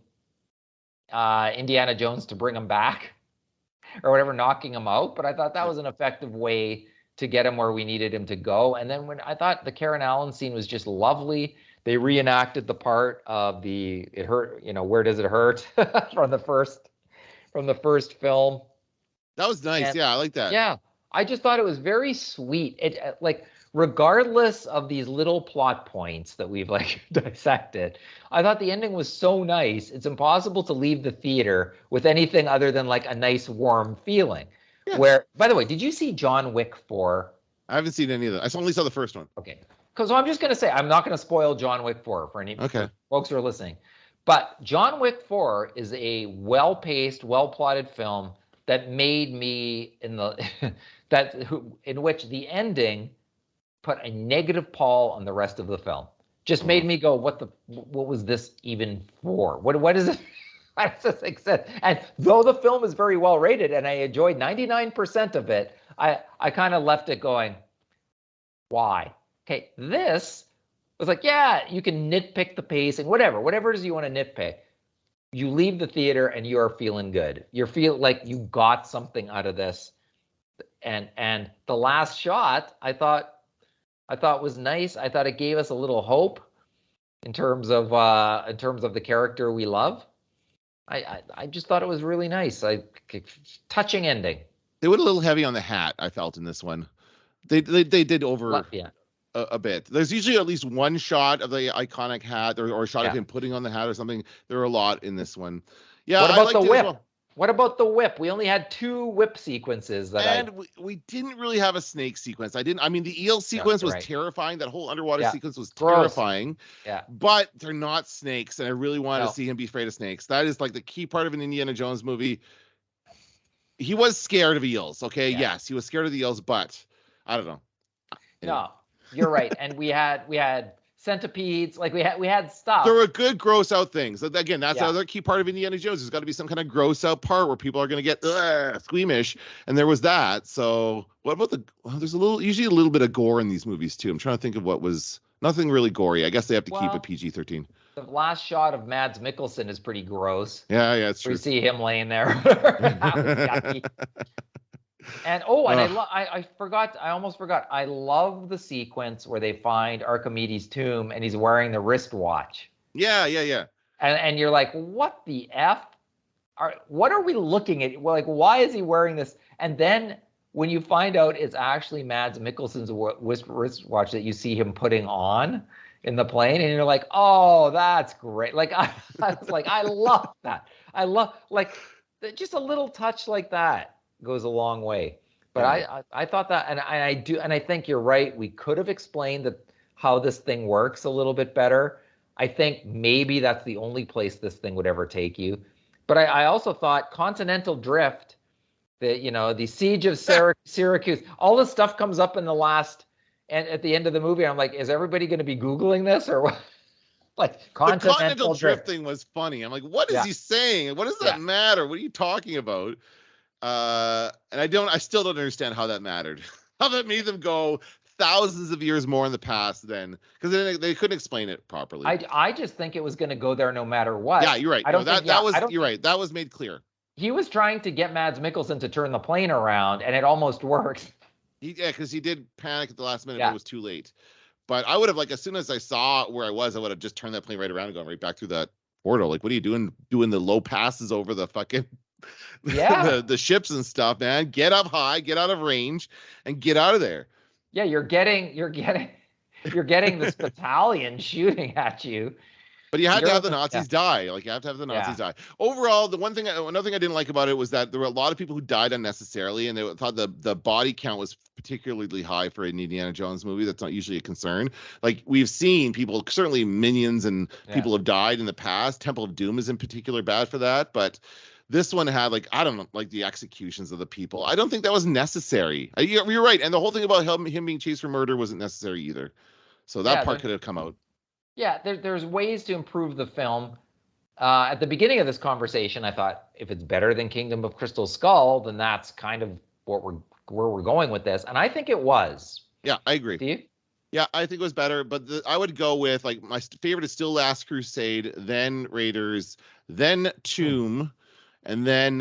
Indiana Jones to bring him back, or whatever, knocking him out. But I thought that was an effective way to get him where we needed him to go. And then when I thought the Karen Allen scene was just lovely, they reenacted the part of it hurt, where does it hurt from the first film. That was nice. I like that. Yeah. I just thought it was very sweet. It like, regardless of these little plot points that we've like dissected, I thought the ending was so nice. It's impossible to leave the theater with anything other than like a nice warm feeling. Yeah. Where, by the way, did you see John Wick 4? I haven't seen any of that. I only saw the first one. Okay. Because I'm just going to say, I'm not going to spoil John Wick 4 for any folks who are listening. But John Wick 4 is a well-paced, well-plotted film that made me, in which the ending put a negative pall on the rest of the film. Just made me go, what was this even for? What is it? How does this make sense? And though the film is very well rated and I enjoyed 99% of it, I kind of left it going, why? Okay, this was like, yeah, you can nitpick the pacing, whatever it is you want to nitpick. You leave the theater and you are feeling good. You feel like you got something out of this. And the last shot, I thought was nice. I thought it gave us a little hope in terms of the character we love. I just thought it was really nice. Touching ending. They went a little heavy on the hat, I felt, in this one. They did over a bit. There's usually at least one shot of the iconic hat, or a shot of him putting on the hat or something. There were a lot in this one. Yeah. What about the whip? Well. What about the whip? We only had 2 whip sequences we didn't really have a snake sequence. I mean, the eel sequence was terrifying. That whole underwater sequence was terrifying. Yeah. But they're not snakes, and I really wanted to see him be afraid of snakes. That is like the key part of an Indiana Jones movie. He was scared of eels, okay? Yeah. Yes, he was scared of the eels, but I don't know. Anyway. No, you're right. And we had centipedes, like we had stuff. There were good gross out things. Again, that's the other key part of Indiana Jones. There's got to be some kind of gross out part where people are going to get squeamish, and there was that. So what about there's usually a little bit of gore in these movies too. I'm trying to think of what was nothing really gory. I guess they have to keep it PG-13. The last shot of Mads Mikkelsen is pretty gross. Yeah, it's true. We see him laying there. And I almost forgot. I love the sequence where they find Archimedes' tomb and he's wearing the wristwatch. Yeah. And you're like, what the F? What are we looking at? Well, like, why is he wearing this? And then when you find out it's actually Mads Mikkelsen's wristwatch that you see him putting on in the plane, and you're like, oh, that's great. Like, I was like, I love that. I love, like, just a little touch like that goes a long way. But I thought that, and I think you're right. We could have explained how this thing works a little bit better. I think maybe that's the only place this thing would ever take you. But I also thought Continental Drift, the Siege of Syracuse, all this stuff comes up in the last and at the end of the movie. I'm like, is everybody going to be Googling this or what? Like The Continental Drift. Drift thing was funny. I'm like, what is Yeah. he saying? What does that matter? What are you talking about? And I still don't understand how that mattered. How that made them go thousands of years more in the past then, because they couldn't explain it properly. I just think it was going to go there no matter what. Yeah, you're right. You're right. That was made clear. He was trying to get Mads Mikkelsen to turn the plane around, and it almost worked. Because he did panic at the last minute, but it was too late. But I would have, like, as soon as I saw where I was, I would have just turned that plane right around and gone right back through that portal. Like, what are you doing the low passes over the fucking the ships and stuff, man? Get up high, get out of range, and get out of there. Yeah, you're getting this battalion shooting at you. But you had to have the Nazis die. Like, you have to have the Nazis die. Overall, another thing I didn't like about it was that there were a lot of people who died unnecessarily, and they thought the body count was particularly high for an Indiana Jones movie. That's not usually a concern. Like, we've seen people, certainly minions and people have died in the past. Temple of Doom is in particular bad for that, but this one had, like, I don't know, like the executions of the people. I don't think that was necessary. You're right, and the whole thing about him being chased for murder wasn't necessary either. So that part could have come out. Yeah, there's ways to improve the film. At the beginning of this conversation, I thought, if it's better than Kingdom of Crystal Skull, then that's kind of where we're going with this. And I think it was. Yeah, I agree. Do you? Yeah, I think it was better. But I would go with, like, my favorite is still Last Crusade, then Raiders, then Tomb, and then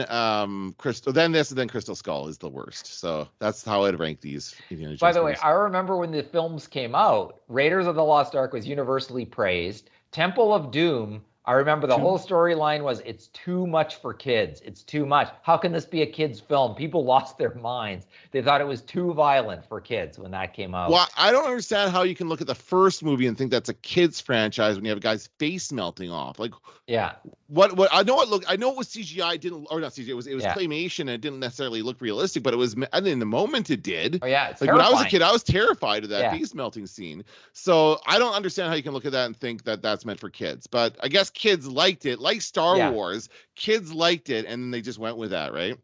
Crystal. Then this, and then Crystal Skull is the worst. So that's how I'd rank these. By the way, I remember when the films came out, Raiders of the Lost Ark was universally praised. Temple of Doom, I remember the whole storyline was, it's too much for kids. It's too much. How can this be a kid's film? People lost their minds. They thought it was too violent for kids when that came out. Well, I don't understand how you can look at the first movie and think that's a kid's franchise when you have a guy's face melting off. Like, what I know it was CGI, not CGI, it was claymation, and it didn't necessarily look realistic, but it was, and in the moment it did. Oh yeah, it's like, terrifying. When I was a kid, I was terrified of that face melting scene. So I don't understand how you can look at that and think that that's meant for kids. But I guess kids liked it, like Star Wars. Kids liked it, and they just went with that, right?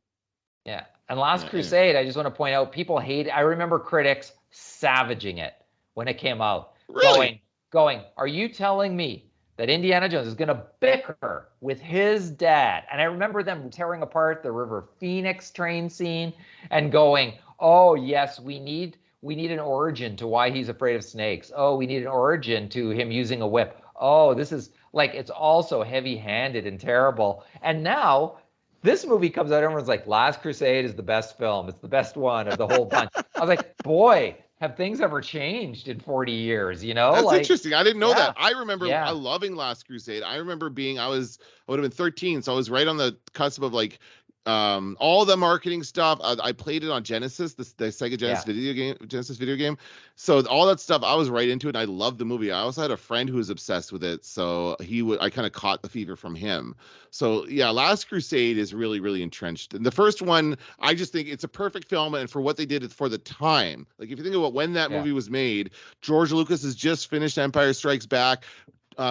Yeah. And Last Crusade, I just want to point out, people hate it. I remember critics savaging it when it came out. Really? Going, are you telling me that Indiana Jones is going to bicker with his dad? And I remember them tearing apart the River Phoenix train scene and going, oh, yes, we need an origin to why he's afraid of snakes. Oh, we need an origin to him using a whip. Oh, this is, like, it's also heavy-handed and terrible. And now this movie comes out, everyone's like, Last Crusade is the best film. It's the best one of the whole bunch. I was like, boy, have things ever changed in 40 years, you know? That's interesting. I didn't know that. I remember loving Last Crusade. I remember I would have been 13, so I was right on the cusp of, like, all the marketing stuff. I played it on Genesis, the Sega Genesis video game. So all that stuff, I was right into it, and I loved the movie. I also had a friend who was obsessed with it, so I kind of caught the fever from him. So yeah, Last Crusade is really, really entrenched. And the first one, I just think it's a perfect film, and for what they did for the time. Like, if you think about when that movie was made, George Lucas has just finished Empire Strikes Back.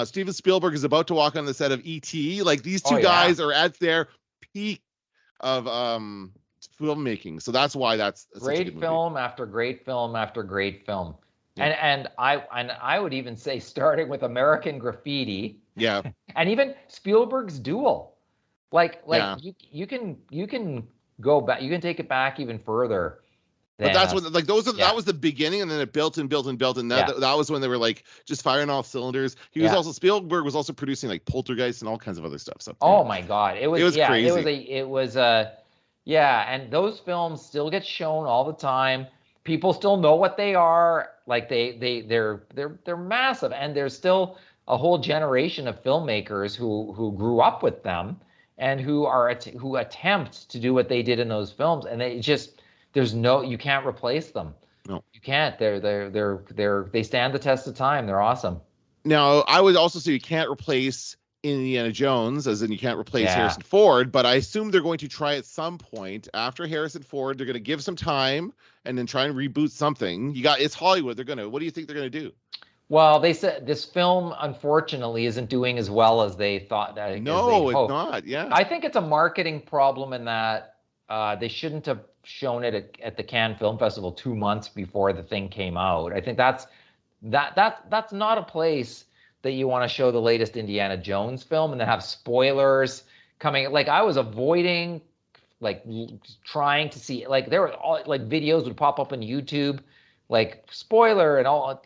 Steven Spielberg is about to walk on the set of E.T. Like, these two guys are at their peak of filmmaking, so that's why that's great film after great film after great film. And I would even say, starting with American Graffiti, and even Spielberg's Duel, like you can go back, you can take it back even further. But that's what, like, that was the beginning, and then it built and built and built, and that was when they were, like, just firing off cylinders. Spielberg was also producing, like, Poltergeist and all kinds of other stuff. So my God, it was crazy. And those films still get shown all the time. People still know what they are. Like, they're massive, and there's still a whole generation of filmmakers who grew up with them and who attempt to do what they did in those films, and they just. You can't replace them. No, you can't. They stand the test of time. They're awesome. Now, I would also say you can't replace Indiana Jones, as in you can't replace Harrison Ford, but I assume they're going to try at some point after Harrison Ford. They're going to give some time and then try and reboot something. It's Hollywood. What do you think they're going to do? Well, they said this film, unfortunately, isn't doing as well as they thought, as they'd No, it's hoped. not. Yeah. I think it's a marketing problem in that they shouldn't have shown it at the Cannes Film Festival 2 months before the thing came out. I think that's not a place that you want to show the latest Indiana Jones film and then have spoilers coming. Like I was avoiding, like trying to see, like there were all like videos would pop up on YouTube, like spoiler and all,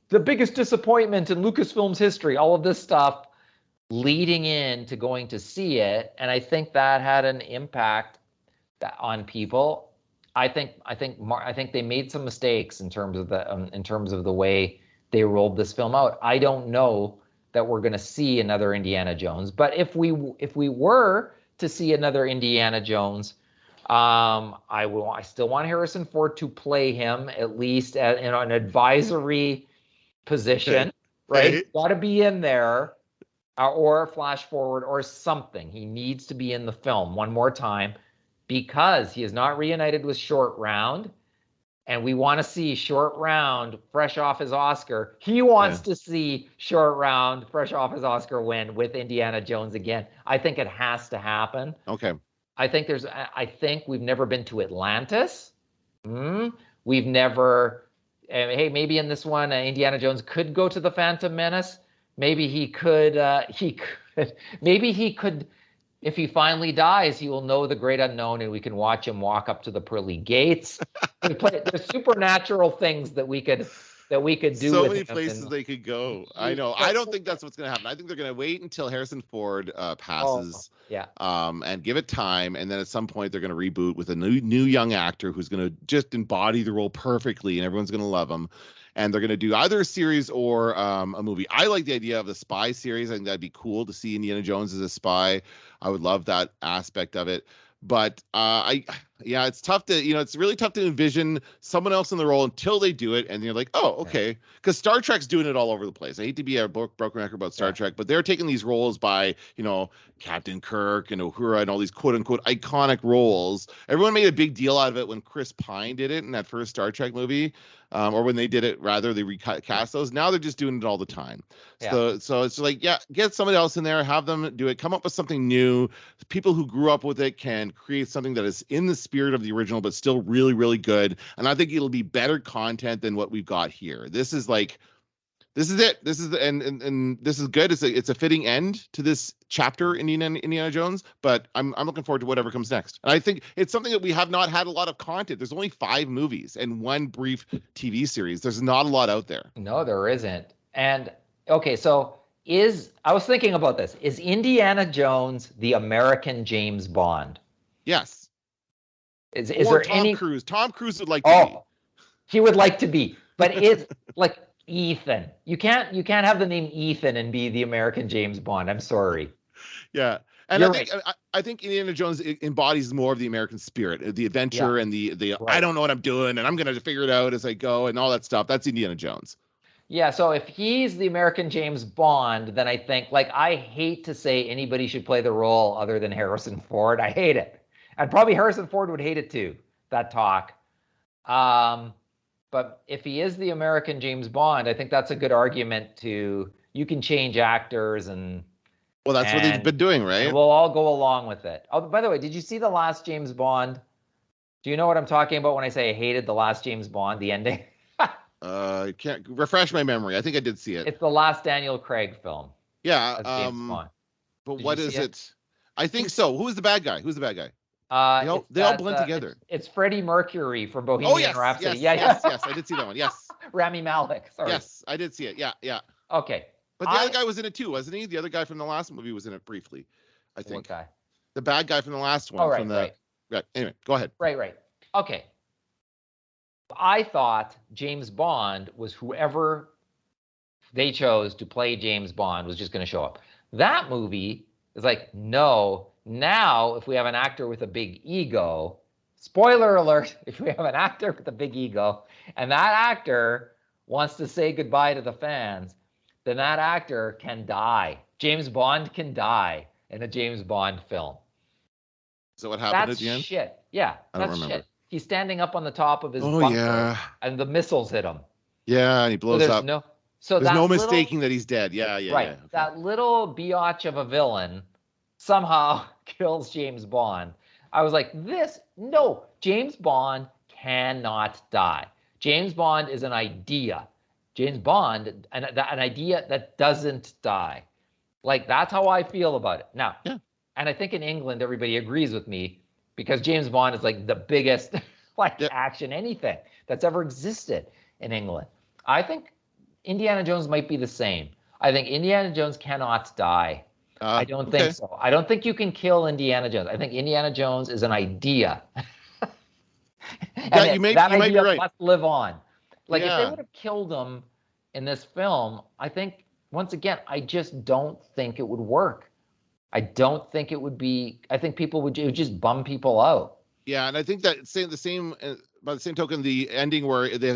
the biggest disappointment in Lucasfilm's history, all of this stuff leading in to going to see it, and I think that had an impact on people. I think they made some mistakes in terms of the way they rolled this film out. I don't know that we're going to see another Indiana Jones, but if we were to see another Indiana Jones, I still want Harrison Ford to play him at least in an advisory position, right? Okay. Got to be in there, or flash forward or something. He needs to be in the film one more time because he is not reunited with Short Round. And we want to see Short Round fresh off his Oscar. He wants to see Short Round fresh off his Oscar win with Indiana Jones again. I think it has to happen. Okay. I think we've never been to Atlantis. We've never, hey, maybe in this one, Indiana Jones could go to the Phantom Menace. Maybe he could, maybe he could, if he finally dies, he will know the great unknown and we can watch him walk up to the pearly gates. There's supernatural things that we could do. So with many him places they could go. I know. I don't think that's what's going to happen. I think they're going to wait until Harrison Ford passes, and give it time, and then at some point they're going to reboot with a new young actor who's going to just embody the role perfectly, and everyone's going to love him. And they're going to do either a series or a movie. I like the idea of the spy series. I think that'd be cool to see Indiana Jones as a spy. I would love that aspect of it. But it's tough to, it's really tough to envision someone else in the role until they do it. And you're like, oh, okay. Because Star Trek's doing it all over the place. I hate to be a broken record about Star Trek, but they're taking these roles by, Captain Kirk and Uhura and all these quote unquote iconic roles. Everyone made a big deal out of it when Chris Pine did it in that first Star Trek movie. Or when they did it, rather, they recast those. Now they're just doing it all the time. So it's like, get somebody else in there, have them do it, come up with something new. People who grew up with it can create something that is in the spirit of the original, but still really, really good. And I think it'll be better content than what we've got here. This is it. This is and this is good. It's a fitting end to this chapter in Indiana Jones, but I'm looking forward to whatever comes next. And I think it's something that we have not had a lot of content. There's only 5 movies and 1 brief TV series. There's not a lot out there. No, there isn't. And okay, so I was thinking about this. Is Indiana Jones the American James Bond? Yes. Is or there Tom Cruise? Tom Cruise would like to be. He would like to be, but it's like Ethan. You can't have the name Ethan and be the American James Bond. I'm sorry. Yeah. And I think Indiana Jones embodies more of the American spirit, the adventure and the I don't know what I'm doing and I'm going to figure it out as I go and all that stuff. That's Indiana Jones. Yeah, so if he's the American James Bond, then I think, I hate to say anybody should play the role other than Harrison Ford. I hate it. And probably Harrison Ford would hate it too, that talk. But if he is the American James Bond, I think that's a good argument you can change actors and... Well, that's what they've been doing, right? And we'll all go along with it. Oh, by the way, did you see the last James Bond? Do you know what I'm talking about when I say I hated the last James Bond, the ending? I can't refresh my memory. I think I did see it. It's the last Daniel Craig film. Yeah. But what is it? I think so. Who's the bad guy? They all blend together. It's Freddie Mercury from Bohemian Rhapsody. Yes, I did see that one. Yes. Rami Malek. Sorry. Yes, I did see it. Yeah. Okay. But the other guy was in it too, wasn't he? The other guy from the last movie was in it briefly, I think. What guy? The bad guy from the last one. Oh, right. Right. Anyway, go ahead. Right. Okay. I thought James Bond was whoever they chose to play James Bond was just going to show up. That movie is like, no. Now, if we have an actor with a big ego, spoiler alert, if we have an actor with a big ego and that actor wants to say goodbye to the fans, then that actor can die. James Bond can die in a James Bond film. So what happened at the end? That's shit. Yeah, that's shit. He's standing up on the top of his bunker, and the missiles hit him. Yeah, and he blows up. So There's no that mistaking that he's dead. Yeah. right, Okay. that little biatch of a villain somehow kills James Bond. I was like, no, James Bond cannot die. James Bond is an idea. James Bond, an idea that doesn't die. Like, that's how I feel about it. Now, Yeah. and I think in England, everybody agrees with me because James Bond is like the biggest like Yep. action anything that's ever existed in England. I think Indiana Jones might be the same. I think Indiana Jones cannot die. I don't think Okay. so. I don't think you can kill Indiana Jones. I think Indiana Jones is an idea. That And you might be idea right. must live on. Like if they Yeah. would have killed him in this film, I think once again, I just don't think it would work. I don't think it would be. I think it would just bum people out. Yeah, and I think that saying the same by the same token, the ending where they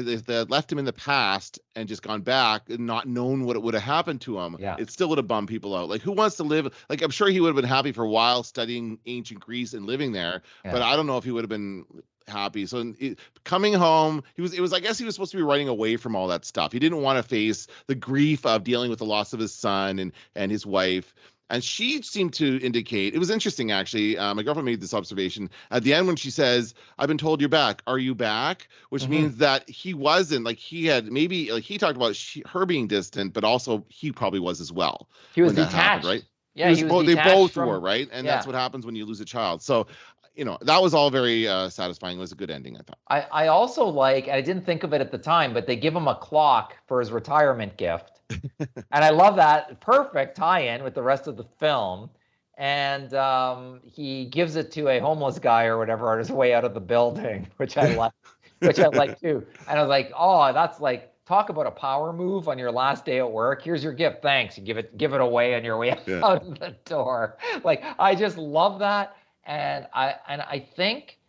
left him in the past and just gone back and not known what it would have happened to him, Yeah. it still would have bummed people out. Like, who wants to live? Like, I'm sure he would have been happy for a while studying ancient Greece and living there, but I don't know if he would have been happy. So coming home, it was I guess he was supposed to be running away from all that stuff. He didn't want to face the grief of dealing with the loss of his son and his wife. And she seemed to indicate, it was interesting actually. My girlfriend made this observation at the end when she says, "I've been told you're back. Are you back?" Which means that he wasn't, like, he had maybe, like, he talked about her being distant, but also he probably was as well. He was when that detached. happened, right? Yeah, he was They detached both from, were, right? And yeah. that's what happens when you lose a child. So, that was all very satisfying. It was a good ending, I thought. I also like, I didn't think of it at the time, but they give him a clock for his retirement gift. And I love that. Perfect tie-in with the rest of the film. And he gives it to a homeless guy or whatever on his way out of the building, which I like, too. And I was like, oh, that's like, talk about a power move on your last day at work. Here's your gift. Thanks. You give it away on your way out of the door. Like, I just love that. And I think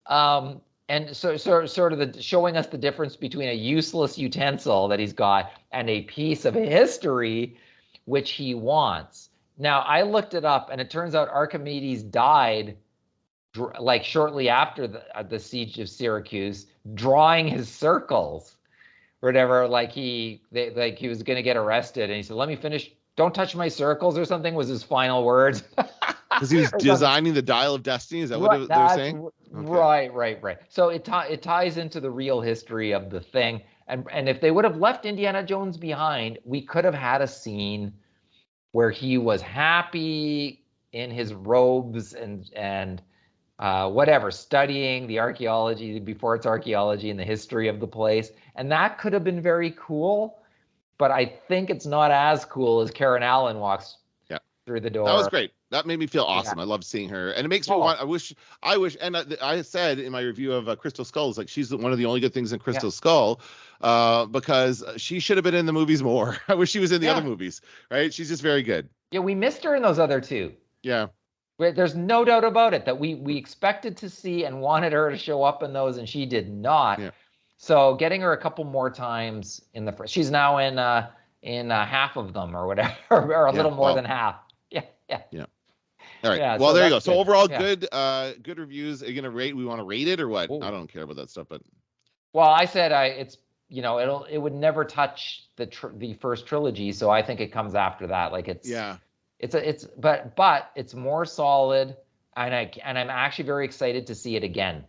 and so sort of showing us the difference between a useless utensil that he's got and a piece of history which he wants. Now, I looked it up, and it turns out Archimedes died like shortly after the siege of Syracuse, drawing his circles or whatever. Like he was going to get arrested, and he said, "Let me finish. Don't touch my circles," or something was his final words. Because he was designing the dial of destiny. Is that what they were saying? Okay. Right. So it ties into the real history of the thing. And if they would have left Indiana Jones behind, we could have had a scene where he was happy in his robes and whatever, studying the archaeology before it's archaeology and the history of the place. And that could have been very cool. But I think it's not as cool as Karen Allen walks through the door. That was great. That made me feel awesome. I love seeing her, and it makes me want. I wish, and I said in my review of Crystal Skulls, like, she's one of the only good things in Crystal Skull, because she should have been in the movies more. I wish she was in the other movies. Right? She's just very good. Yeah, we missed her in those other two. Yeah. There's no doubt about it that we expected to see and wanted her to show up in those, and she did not. Yeah. So getting her a couple more times in the first, she's now in half of them or whatever, or a little more than half. Yeah. All right. Yeah, well, so there you go. good. So overall, good reviews. Are you gonna rate? We want to rate it or what? Ooh. I don't care about that stuff, but. Well, I said it's it would never touch the first trilogy, so I think it comes after that. Like but it's more solid, and I'm actually very excited to see it again.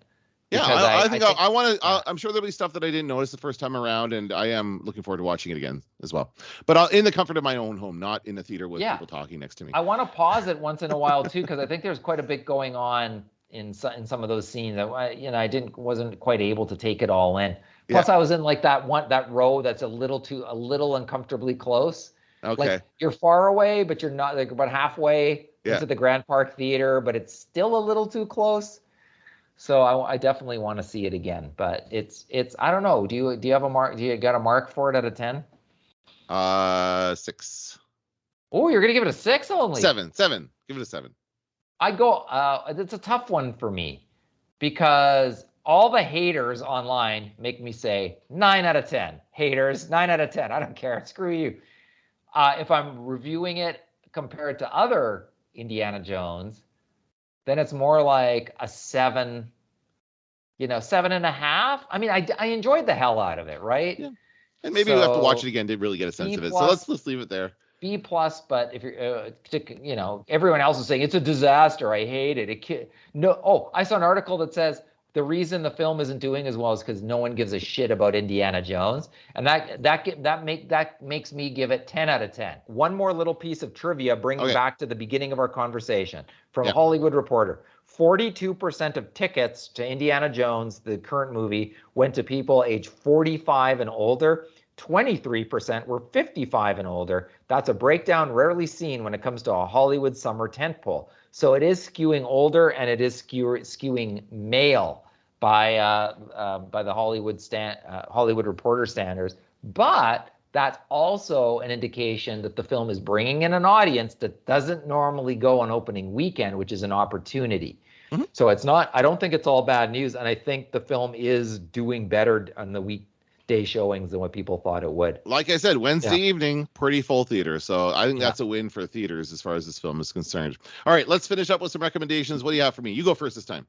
Yeah, I think I want to. I'm sure there'll be stuff that I didn't notice the first time around, and I am looking forward to watching it again as well. But in the comfort of my own home, not in a theater with people talking next to me. I want to pause it once in a while too, because I think there's quite a bit going on in some of those scenes that I wasn't quite able to take it all in. Plus, I was in like that row that's a little uncomfortably close. Okay. Like, you're far away, but you're not, like, about halfway into the Grand Park Theater, but it's still a little too close. So I definitely want to see it again, but it's I don't know. Do you have a mark? Do you got a mark for it out of 10? 6. Oh, you're gonna give it a 6 only? 7. Give it a 7. I go. It's a tough one for me because all the haters online make me say 9 out of 10. Haters, 9 out of 10. I don't care. Screw you. If I'm reviewing it compared to other Indiana Jones, then it's more like a 7, 7.5. I mean, I enjoyed the hell out of it, right? Yeah. And maybe we have to watch it again to really get a sense of it. So let's leave it there. B+, but if you're, everyone else is saying it's a disaster. I hate it. I saw an article that says the reason the film isn't doing as well is because no one gives a shit about Indiana Jones, and that makes me give it 10 out of 10. One more little piece of trivia, bringing back to the beginning of our conversation from Hollywood Reporter. 42% of tickets to Indiana Jones, the current movie, went to people age 45 and older. 23% were 55 and older. That's a breakdown rarely seen when it comes to a Hollywood summer tentpole. So it is skewing older, and it is skewing male by the Hollywood Reporter standards. But that's also an indication that the film is bringing in an audience that doesn't normally go on opening weekend, which is an opportunity. Mm-hmm. So it's not. I don't think it's all bad news, and I think the film is doing better on the weekday showings than what people thought it would. Like I said, Wednesday evening, pretty full theater. So I think that's a win for theaters as far as this film is concerned. All right, let's finish up with some recommendations. What do you have for me? You go first this time.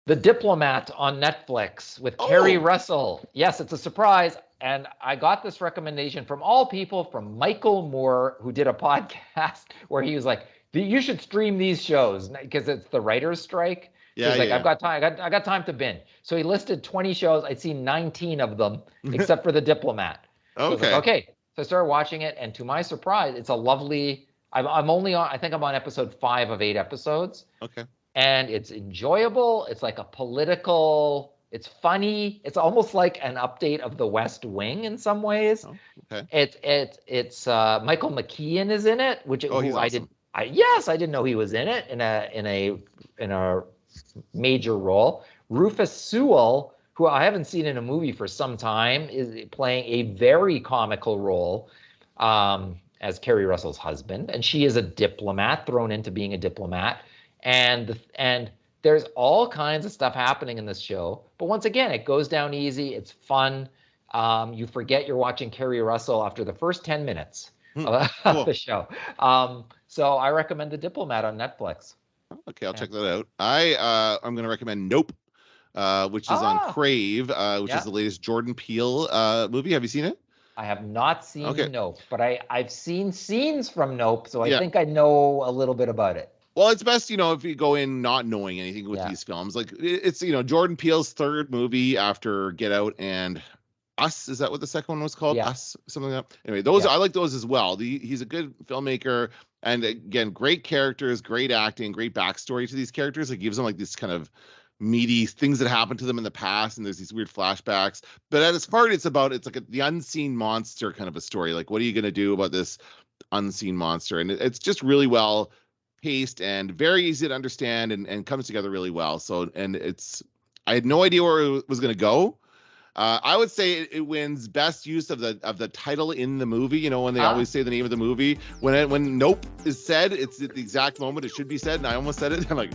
The Diplomat on Netflix with Kerry Russell. Yes, it's a surprise. And I got this recommendation from all people from Michael Moore, who did a podcast where he was like, you should stream these shows because it's the writer's strike. Yeah, he's I've got time. I got time to binge. So he listed 20 shows. I'd seen 19 of them, except for The Diplomat. Okay. So I started watching it, and to my surprise, it's a lovely. I'm only on. I think I'm on episode 5 of 8 episodes. Okay. And it's enjoyable. It's like a political. It's funny. It's almost like an update of The West Wing in some ways. Oh, okay. It's Michael McKean is in it, which he's awesome. I didn't know he was in it in a major role. Rufus Sewell, who I haven't seen in a movie for some time, is playing a very comical role as Kerry Russell's husband, and she is a diplomat thrown into being a diplomat, and there's all kinds of stuff happening in this show. But once again, it goes down easy. It's fun. You forget you're watching Kerry Russell after the first 10 minutes of the show. So I recommend The Diplomat on Netflix. Okay, I'll check that out. I'm going to recommend Nope, which is on Crave, which is the latest Jordan Peele movie. Have you seen it? I have not seen Nope, but I've seen scenes from Nope, so I think I know a little bit about it. Well, it's best, if you go in not knowing anything with these films. Like, it's, Jordan Peele's third movie after Get Out and Us. Is that what the second one was called? Yeah. Us, something like that. Anyway, those I like those as well. He's a good filmmaker. And again, great characters, great acting, great backstory to these characters. It gives them like this kind of meaty things that happened to them in the past, and there's these weird flashbacks. But at its part, it's like the unseen monster kind of a story. Like, what are you going to do about this unseen monster? And it's just really well paced and very easy to understand, and comes together really well. So, I had no idea where it was going to go. I would say it wins best use of the title in the movie. When they always say the name of the movie, when Nope is said, it's at the exact moment it should be said, and I almost said it. I'm like,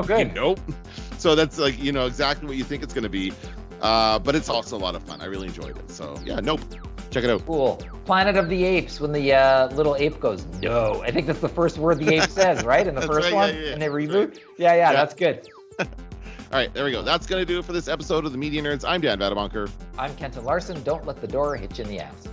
good. Nope. So that's like exactly what you think it's going to be. But it's also a lot of fun. I really enjoyed it. So yeah, Nope. Check it out. Cool. Planet of the Apes, when the little ape goes, no. I think that's the first word the ape says, right? In the first one, in the reboot. Right. Yeah, that's good. All right, there we go. That's going to do it for this episode of the Media Nerds. I'm Dan Vadebonker. I'm Kenton Larson. Don't let the door hit you in the ass.